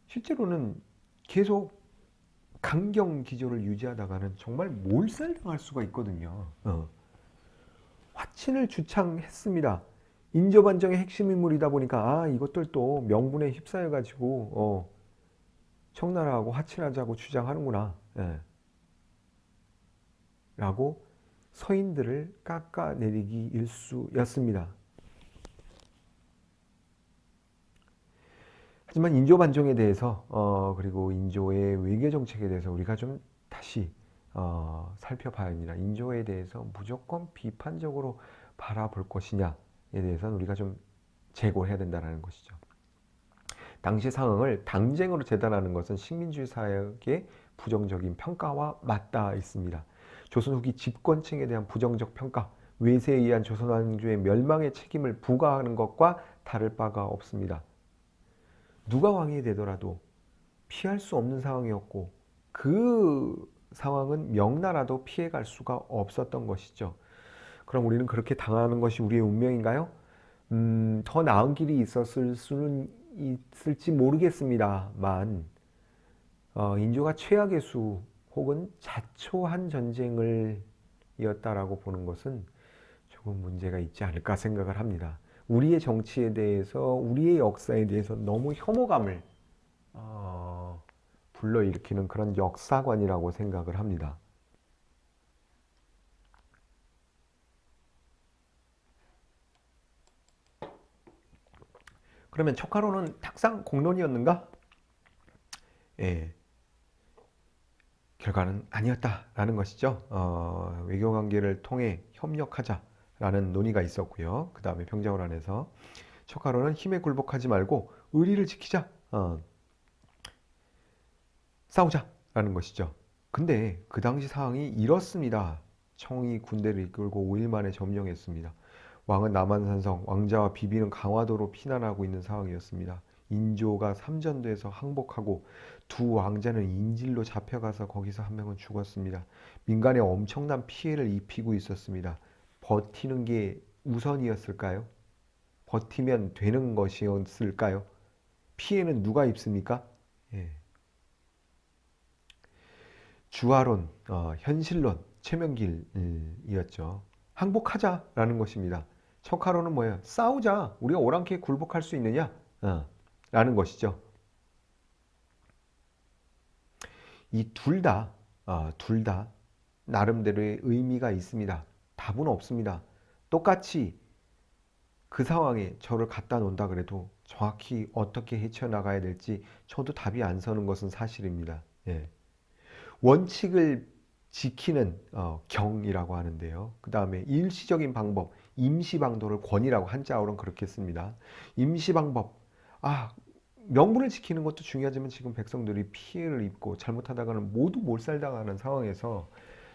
실제로는 계속 강경 기조를 유지하다가는 정말 몰살당할 수가 있거든요. 화친을 주창했습니다. 인조반정의 핵심 인물이다 보니까 이것들 또 명분에 휩싸여 가지고 청나라하고 화친하자고 주장하는구나. 예. 라고 서인들을 깎아내리기 일쑤였습니다. 하지만 인조 반정에 대해서 그리고 인조의 외교 정책에 대해서 우리가 좀 다시 살펴봐야 합니다. 인조에 대해서 무조건 비판적으로 바라볼 것이냐에 대해서는 우리가 좀 재고해야 된다는 것이죠. 당시 상황을 당쟁으로 재단하는 것은 식민주의 사회의 부정적인 평가와 맞닿아 있습니다. 조선 후기 집권층에 대한 부정적 평가, 외세에 의한 조선 왕조의 멸망의 책임을 부과하는 것과 다를 바가 없습니다. 누가 왕이 되더라도 피할 수 없는 상황이었고 그 상황은 명나라도 피해갈 수가 없었던 것이죠. 그럼 우리는 그렇게 당하는 것이 우리의 운명인가요? 더 나은 길이 있었을 수는 있을지 모르겠습니다만 인조가 최악의 수 혹은 자초한 전쟁을 이었다라고 보는 것은 조금 문제가 있지 않을까 생각을 합니다. 우리의 정치에 대해서 우리의 역사에 대해서 너무 혐오감을 불러일으키는 그런 역사관이라고 생각을 합니다. 그러면 촉하로는 탁상 공론이었는가? 예, 결과는 아니었다라는 것이죠. 외교관계를 통해 협력하자라는 논의가 있었고요. 그 다음에 병자호란에서 촉하로는 힘에 굴복하지 말고 의리를 지키자, 싸우자라는 것이죠. 근데 그 당시 상황이 이렇습니다. 청이 군대를 이끌고 5일 만에 점령했습니다. 왕은 남한산성, 왕자와 비비는 강화도로 피난하고 있는 상황이었습니다. 인조가 삼전도에서 항복하고 두 왕자는 인질로 잡혀가서 거기서 한 명은 죽었습니다. 민간에 엄청난 피해를 입히고 있었습니다. 버티는 게 우선이었을까요? 버티면 되는 것이었을까요? 피해는 누가 입습니까? 예. 주화론, 현실론, 최명길이었죠. 항복하자라는 것입니다. 척하로는 뭐예요? 싸우자. 우리가 오랑캐에 굴복할 수 있느냐? 라는 것이죠. 이 둘 다 나름대로의 의미가 있습니다. 답은 없습니다. 똑같이 그 상황에 저를 갖다 놓는다 그래도 정확히 어떻게 헤쳐나가야 될지 저도 답이 안 서는 것은 사실입니다. 예. 원칙을 지키는 경이라고 하는데요. 그 다음에 일시적인 방법, 임시방도를 권이라고 한자어로는 그렇게 씁니다. 임시방법, 명분을 지키는 것도 중요하지만 지금 백성들이 피해를 입고 잘못하다가는 모두 몰살당하는 상황에서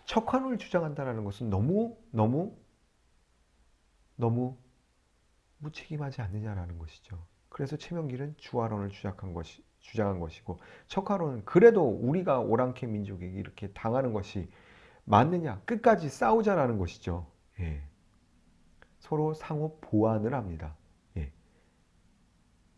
척환을 주장한다는 것은 너무 너무 너무 무책임하지 않느냐라는 것이죠. 그래서 최명길은 주화론을 주장한 것이고 척화론은 그래도 우리가 오랑캐 민족에게 이렇게 당하는 것이 맞느냐 끝까지 싸우자라는 것이죠. 예. 서로 상호 보완을 합니다. 예.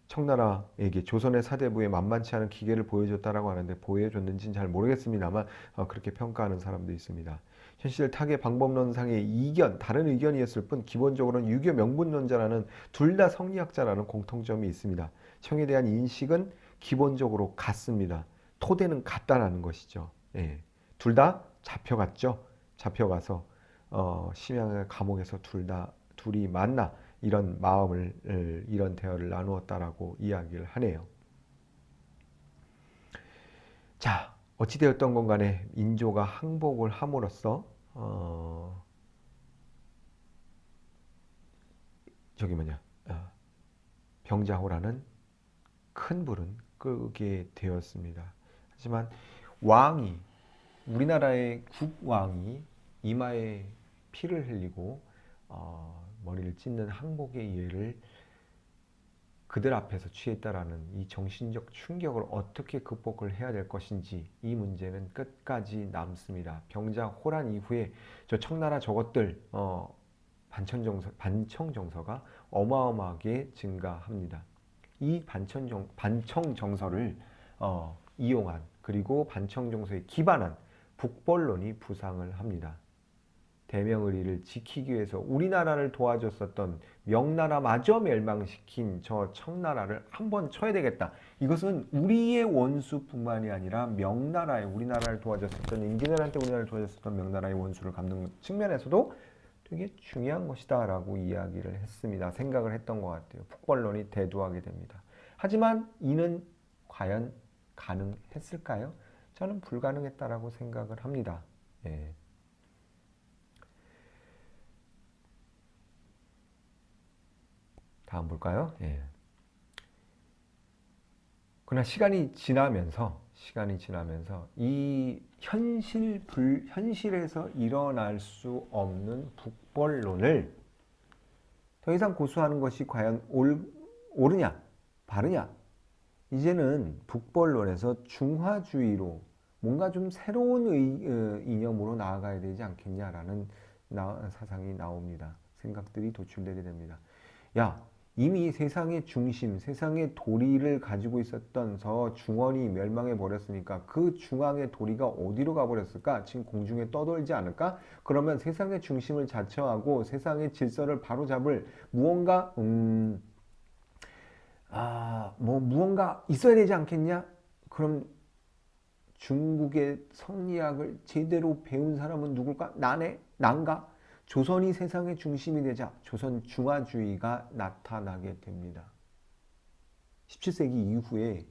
청나라에게 조선의 사대부에 만만치 않은 기계를 보여줬다라고 하는데 보여줬는지는 잘 모르겠습니다만 그렇게 평가하는 사람도 있습니다. 현실 타계 방법론상의 이견, 다른 의견이었을 뿐 기본적으로는 유교 명분론자라는 둘 다 성리학자라는 공통점이 있습니다. 청에 대한 인식은 기본적으로 같습니다. 토대는 같다라는 것이죠. 예. 둘 다 잡혀갔죠. 잡혀가서 심양의 감옥에서 둘이 만나 이런 마음을 이런 대화를 나누었다라고 이야기를 하네요. 자, 어찌되었던 건 간에 인조가 항복을 함으로써 병자호란은 큰 불은 끄게 되었습니다. 하지만 우리나라의 국왕이 이마에 피를 흘리고 머리를 찢는 항복의 예를 그들 앞에서 취했다라는 이 정신적 충격을 어떻게 극복을 해야 될 것인지 이 문제는 끝까지 남습니다. 병자호란 이후에 저 청나라 저것들 반청정서가 어마어마하게 증가합니다. 이 반청정서를 이용한 그리고 반청정서에 기반한 북벌론이 부상을 합니다. 대명의리를 지키기 위해서 우리나라를 도와줬었던 명나라마저 멸망시킨 저 청나라를 한번 쳐야 되겠다. 이것은 우리의 원수뿐만이 아니라 우리나라를 도와줬었던 임진왜란 때 우리나라를 도와줬었던 명나라의 원수를 갚는 측면에서도 되게 중요한 것이다 라고 이야기를 했습니다. 생각을 했던 것 같아요. 북벌론이 대두하게 됩니다. 하지만 이는 과연 가능했을까요? 저는 불가능했다라고 생각을 합니다. 예. 다음 볼까요? 예. 그러나 시간이 지나면서 시간이 지나면서 이 현실에서 일어날 수 없는 북벌론을 더 이상 고수하는 것이 과연 옳으냐, 바르냐? 이제는 북벌론에서 중화주의로 뭔가 좀 새로운 이념으로 나아가야 되지 않겠냐라는 사상이 나옵니다. 생각들이 도출되게 됩니다. 야, 이미 세상의 중심, 세상의 도리를 가지고 있었던 저 중원이 멸망해 버렸으니까 그 중앙의 도리가 어디로 가버렸을까? 지금 공중에 떠돌지 않을까? 그러면 세상의 중심을 자처하고 세상의 질서를 바로잡을 무언가 무언가 있어야 되지 않겠냐? 그럼 중국의 성리학을 제대로 배운 사람은 누굴까? 난가? 조선이 세상의 중심이 되자 조선 중화주의가 나타나게 됩니다. 17세기 이후에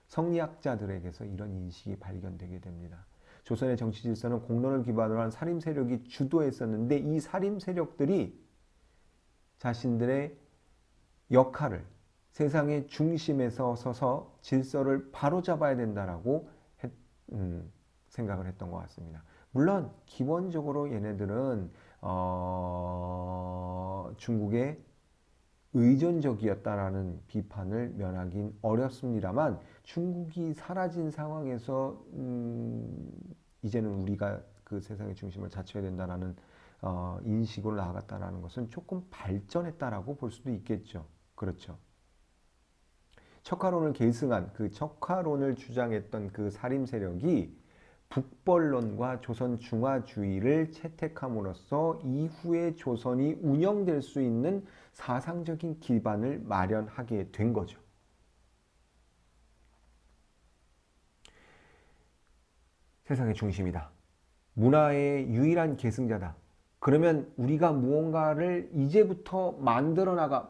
성리학자들에게서 이런 인식이 발견되게 됩니다. 조선의 정치 질서는 공론을 기반으로 한 살림 세력이 주도했었는데 이 살림 세력들이 자신들의 역할을 세상의 중심에서 서서 질서를 바로잡아야 된다라고 생각을 했던 것 같습니다. 물론 기본적으로 얘네들은 중국의 의존적이었다라는 비판을 면하긴 어렵습니다만 중국이 사라진 상황에서 이제는 우리가 그 세상의 중심을 자처해야 된다라는 인식으로 나아갔다라는 것은 조금 발전했다라고 볼 수도 있겠죠. 그렇죠. 척화론을 계승한 그 척화론을 주장했던 그 살림 세력이 북벌론과 조선 중화주의를 채택함으로써 이후에 조선이 운영될 수 있는 사상적인 기반을 마련하게 된 거죠. 세상의 중심이다. 문화의 유일한 계승자다. 그러면 우리가 무언가를 이제부터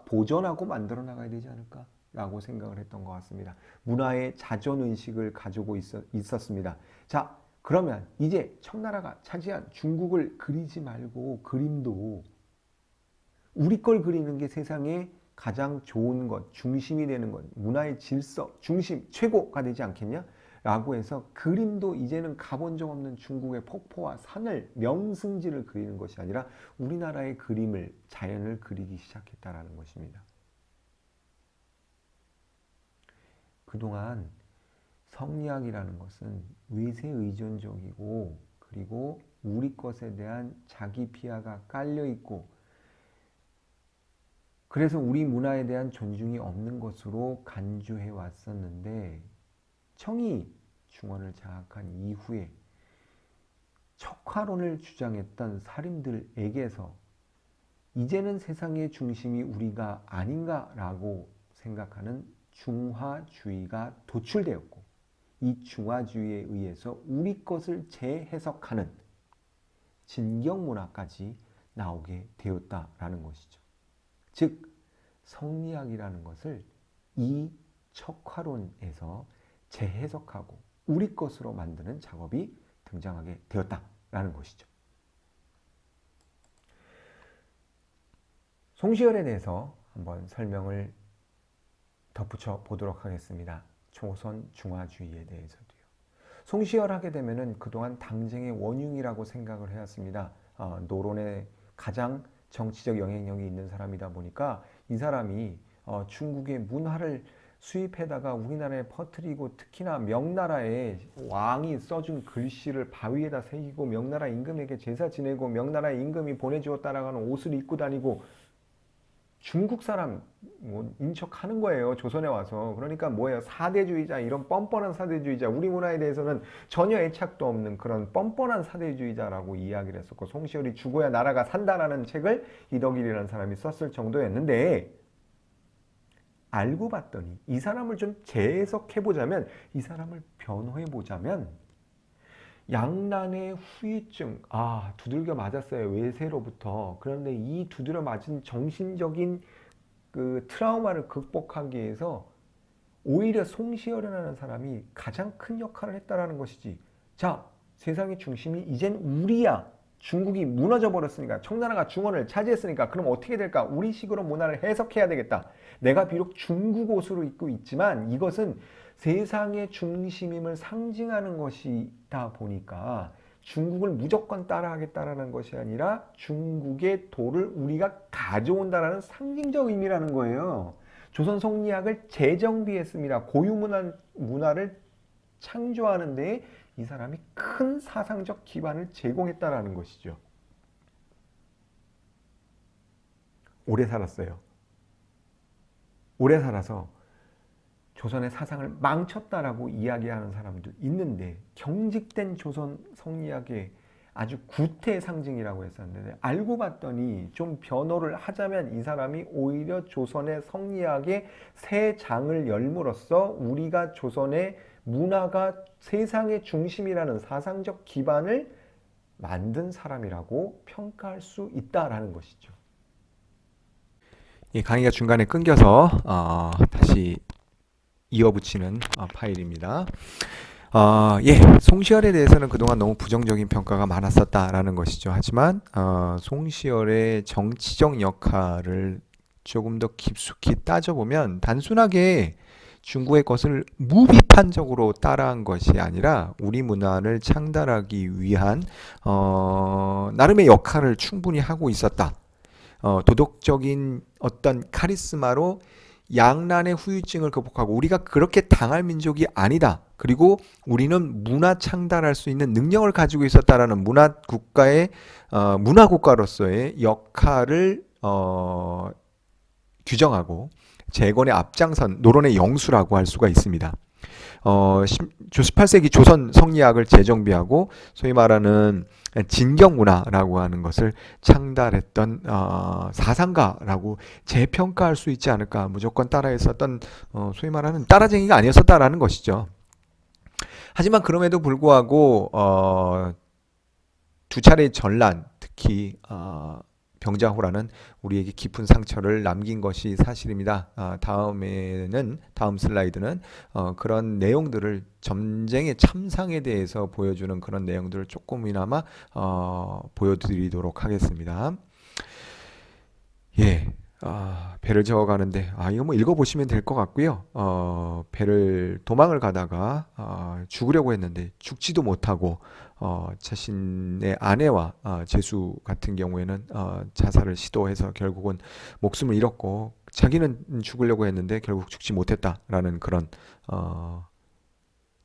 보존하고 만들어 나가야 되지 않을까? 라고 생각을 했던 것 같습니다. 문화의 자존의식을 가지고 있었습니다. 자, 그러면 이제 청나라가 차지한 중국을 그리지 말고 그림도 우리 걸 그리는 게 세상에 가장 좋은 것, 중심이 되는 것, 문화의 질서, 중심, 최고가 되지 않겠냐? 라고 해서 그림도 이제는 가본 적 없는 중국의 폭포와 산을, 명승지를 그리는 것이 아니라 우리나라의 그림을, 자연을 그리기 시작했다라는 것입니다. 그동안 성리학이라는 것은 외세 의존적이고 그리고 우리 것에 대한 자기 비하가 깔려 있고 그래서 우리 문화에 대한 존중이 없는 것으로 간주해 왔었는데 청이 중원을 장악한 이후에 척화론을 주장했던 사림들에게서 이제는 세상의 중심이 우리가 아닌가라고 생각하는 중화주의가 도출되었고 이 중화주의에 의해서 우리 것을 재해석하는 진경문화까지 나오게 되었다라는 것이죠. 즉 성리학이라는 것을 이 척화론에서 재해석하고 우리 것으로 만드는 작업이 등장하게 되었다라는 것이죠. 송시열에 대해서 한번 설명을 덧붙여 보도록 하겠습니다. 조선 중화주의에 대해서도요. 송시열 하게 되면은 그동안 당쟁의 원흉이라고 생각을 해왔습니다. 노론에 가장 정치적 영향력이 있는 사람이다 보니까 이 사람이 중국의 문화를 수입해다가 우리나라에 퍼뜨리고 특히나 명나라에 왕이 써준 글씨를 바위에다 새기고 명나라 임금에게 제사 지내고 명나라 임금이 보내주었다라는 옷을 입고 다니고 중국 사람 인척하는 거예요. 조선에 와서. 그러니까 뭐예요? 사대주의자, 이런 뻔뻔한 사대주의자, 우리 문화에 대해서는 전혀 애착도 없는 그런 뻔뻔한 사대주의자라고 이야기를 했었고 송시열이 죽어야 나라가 산다라는 책을 이덕일이라는 사람이 썼을 정도였는데 알고 봤더니 이 사람을 좀 재해석해보자면 이 사람을 변호해보자면 양난의 후유증, 두들겨 맞았어요. 외세로부터. 그런데 이 두드려 맞은 정신적인 그 트라우마를 극복하기 위해서 오히려 송시열이라는 사람이 가장 큰 역할을 했다라는 것이지. 자, 세상의 중심이 이젠 우리야. 중국이 무너져 버렸으니까, 청나라가 중원을 차지했으니까 그럼 어떻게 될까? 우리식으로 문화를 해석해야 되겠다. 내가 비록 중국 옷으로 입고 있지만 이것은 세상의 중심임을 상징하는 것이다 보니까 중국을 무조건 따라하겠다라는 것이 아니라 중국의 도를 우리가 가져온다라는 상징적 의미라는 거예요. 조선 성리학을 재정비했습니다. 고유 문화를 창조하는 데에 이 사람이 큰 사상적 기반을 제공했다라는 것이죠. 오래 살았어요. 오래 살아서 조선의 사상을 망쳤다라고 이야기하는 사람도 있는데, 경직된 조선 성리학의 아주 구태 상징이라고 했었는데, 알고 봤더니 좀 변호를 하자면 이 사람이 오히려 조선의 성리학의 새 장을 열므로써 우리가 조선의 문화가 세상의 중심이라는 사상적 기반을 만든 사람이라고 평가할 수 있다라는 것이죠. 이 강의가 중간에 끊겨서 다시 이어붙이는 파일입니다. 송시열에 대해서는 그동안 너무 부정적인 평가가 많았었다라는 것이죠. 하지만 송시열의 정치적 역할을 조금 더 깊숙이 따져보면 단순하게 중국의 것을 무비판적으로 따라한 것이 아니라 우리 문화를 창달하기 위한 나름의 역할을 충분히 하고 있었다. 도덕적인 어떤 카리스마로 양난의 후유증을 극복하고 우리가 그렇게 당할 민족이 아니다. 그리고 우리는 문화 창달할 수 있는 능력을 가지고 있었다라는 문화 국가로서의 역할을 규정하고 재건의 앞장선 노론의 영수라고 할 수가 있습니다. 18세기 조선 성리학을 재정비하고 소위 말하는 진경문화라고 하는 것을 창달했던 사상가라고 재평가할 수 있지 않을까. 무조건 따라했었던 소위 말하는 따라쟁이가 아니었었다라는 것이죠. 하지만 그럼에도 불구하고 두 차례의 전란, 특히 병자호란은 우리에게 깊은 상처를 남긴 것이 사실입니다. 다음 슬라이드는 그런 내용들을, 전쟁의 참상에 대해서 보여주는 그런 내용들을 조금이나마 보여드리도록 하겠습니다. 배를 저어가는데 이거 뭐 읽어보시면 될 것 같고요. 배를 도망을 가다가 죽으려고 했는데 죽지도 못하고 자신의 아내와 제수 같은 경우에는 자살을 시도해서 결국은 목숨을 잃었고, 자기는 죽으려고 했는데 결국 죽지 못했다라는 그런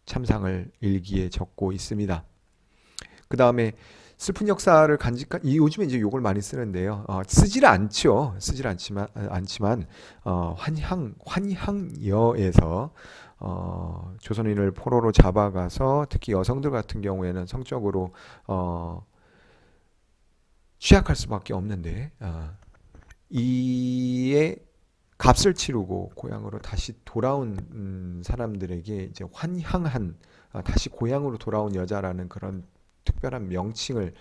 참상을 일기에 적고 있습니다. 그 다음에 슬픈 역사를 요즘에 이제 욕을 많이 쓰는데요. 쓰지를 않지만 환향여에서 조선인을 포로로 잡아가서 특히 여성들 같은 경우에는 성적으로 취약할 수밖에 없는데 이에 값을 치르고 고향으로 다시 돌아온 사람들에게 이제 환향한, 다시 고향으로 돌아온 여자라는 그런 특별한 명칭을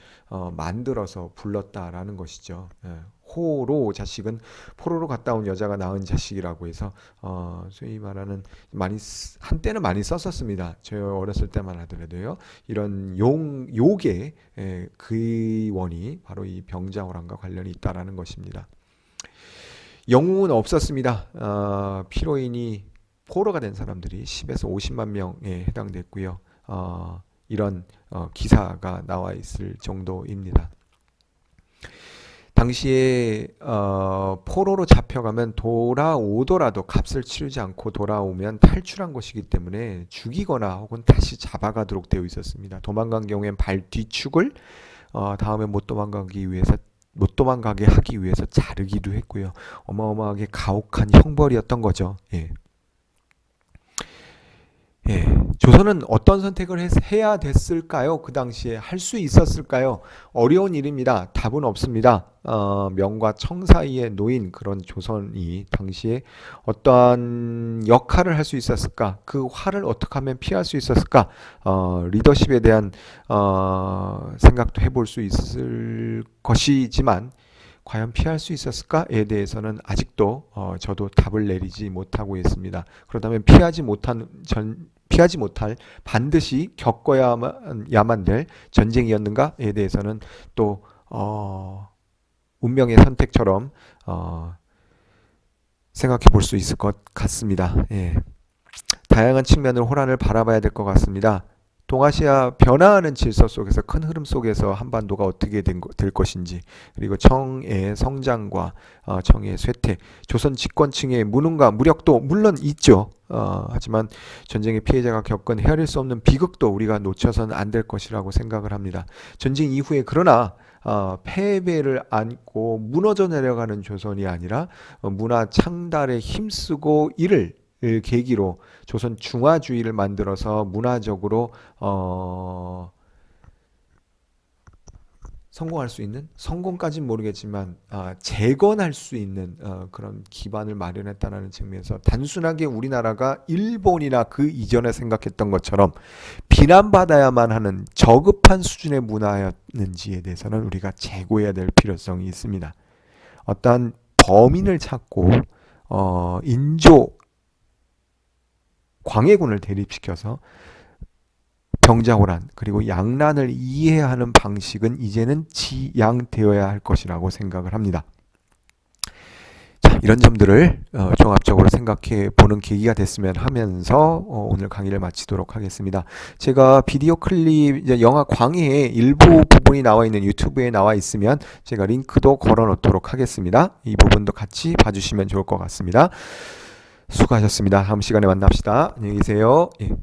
만들어서 불렀다라는 것이죠. 호로 자식은 포로로 갔다 온 여자가 낳은 자식이라고 해서 소위 말하는 한때는 많이 썼었습니다. 저 어렸을 때만 하더라도요. 이런 욕의 근원이 바로 이 병자호란과 관련이 있다라는 것입니다. 영웅은 없었습니다. 피로인이 포로가 된 사람들이 10에서 50만 명에 해당됐고요. 이런 기사가 나와 있을 정도입니다. 당시에 포로로 잡혀가면 돌아오더라도 값을 치르지 않고 돌아오면 탈출한 것이기 때문에 죽이거나 혹은 다시 잡아가도록 되어 있었습니다. 도망간 경우엔 발 뒤축을 다음에 못 도망가게 하기 위해서 자르기도 했고요. 어마어마하게 가혹한 형벌이었던 거죠. 조선은 어떤 선택을 해야 됐을까요? 그 당시에 할 수 있었을까요? 어려운 일입니다. 답은 없습니다. 명과 청 사이에 놓인 그런 조선이 당시에 어떠한 역할을 할 수 있었을까? 그 화를 어떻게 하면 피할 수 있었을까? 리더십에 대한 생각도 해볼 수 있을 것이지만 과연 피할 수 있었을까에 대해서는 아직도 저도 답을 내리지 못하고 있습니다. 그렇다면 피하지 피하지 못할 반드시 겪어야만 될 전쟁이었는가에 대해서는 또 운명의 선택처럼 생각해 볼 수 있을 것 같습니다. 예. 다양한 측면으로 호란을 바라봐야 될 것 같습니다. 동아시아 변화하는 질서 속에서 큰 흐름 속에서 한반도가 어떻게 될 것인지, 그리고 청의 성장과 청의 쇠퇴, 조선 집권층의 무능과 무력도 물론 있죠. 하지만 전쟁의 피해자가 겪은 헤아릴 수 없는 비극도 우리가 놓쳐서는 안 될 것이라고 생각을 합니다. 전쟁 이후에 그러나 패배를 안고 무너져 내려가는 조선이 아니라 문화 창달에 힘쓰고 이를 계기로 조선 중화주의를 만들어서 문화적으로 성공할 수 있는, 성공까지는 모르겠지만 재건할 수 있는 그런 기반을 마련했다는 측면에서 단순하게 우리나라가 일본이나 그 이전에 생각했던 것처럼 비난받아야만 하는 저급한 수준의 문화였는지에 대해서는 우리가 재고해야 될 필요성이 있습니다. 어떠한 범인을 찾고 인조 광해군을 대립시켜서 병자호란 그리고 양란을 이해하는 방식은 이제는 지양되어야 할 것이라고 생각을 합니다. 자, 이런 점들을 종합적으로 생각해 보는 계기가 됐으면 하면서 오늘 강의를 마치도록 하겠습니다. 제가 비디오 클립 영화 광해의 일부 부분이 나와 있는 유튜브에 나와 있으면 제가 링크도 걸어 놓도록 하겠습니다. 이 부분도 같이 봐주시면 좋을 것 같습니다. 수고하셨습니다. 다음 시간에 만납시다. 안녕히 계세요. 예.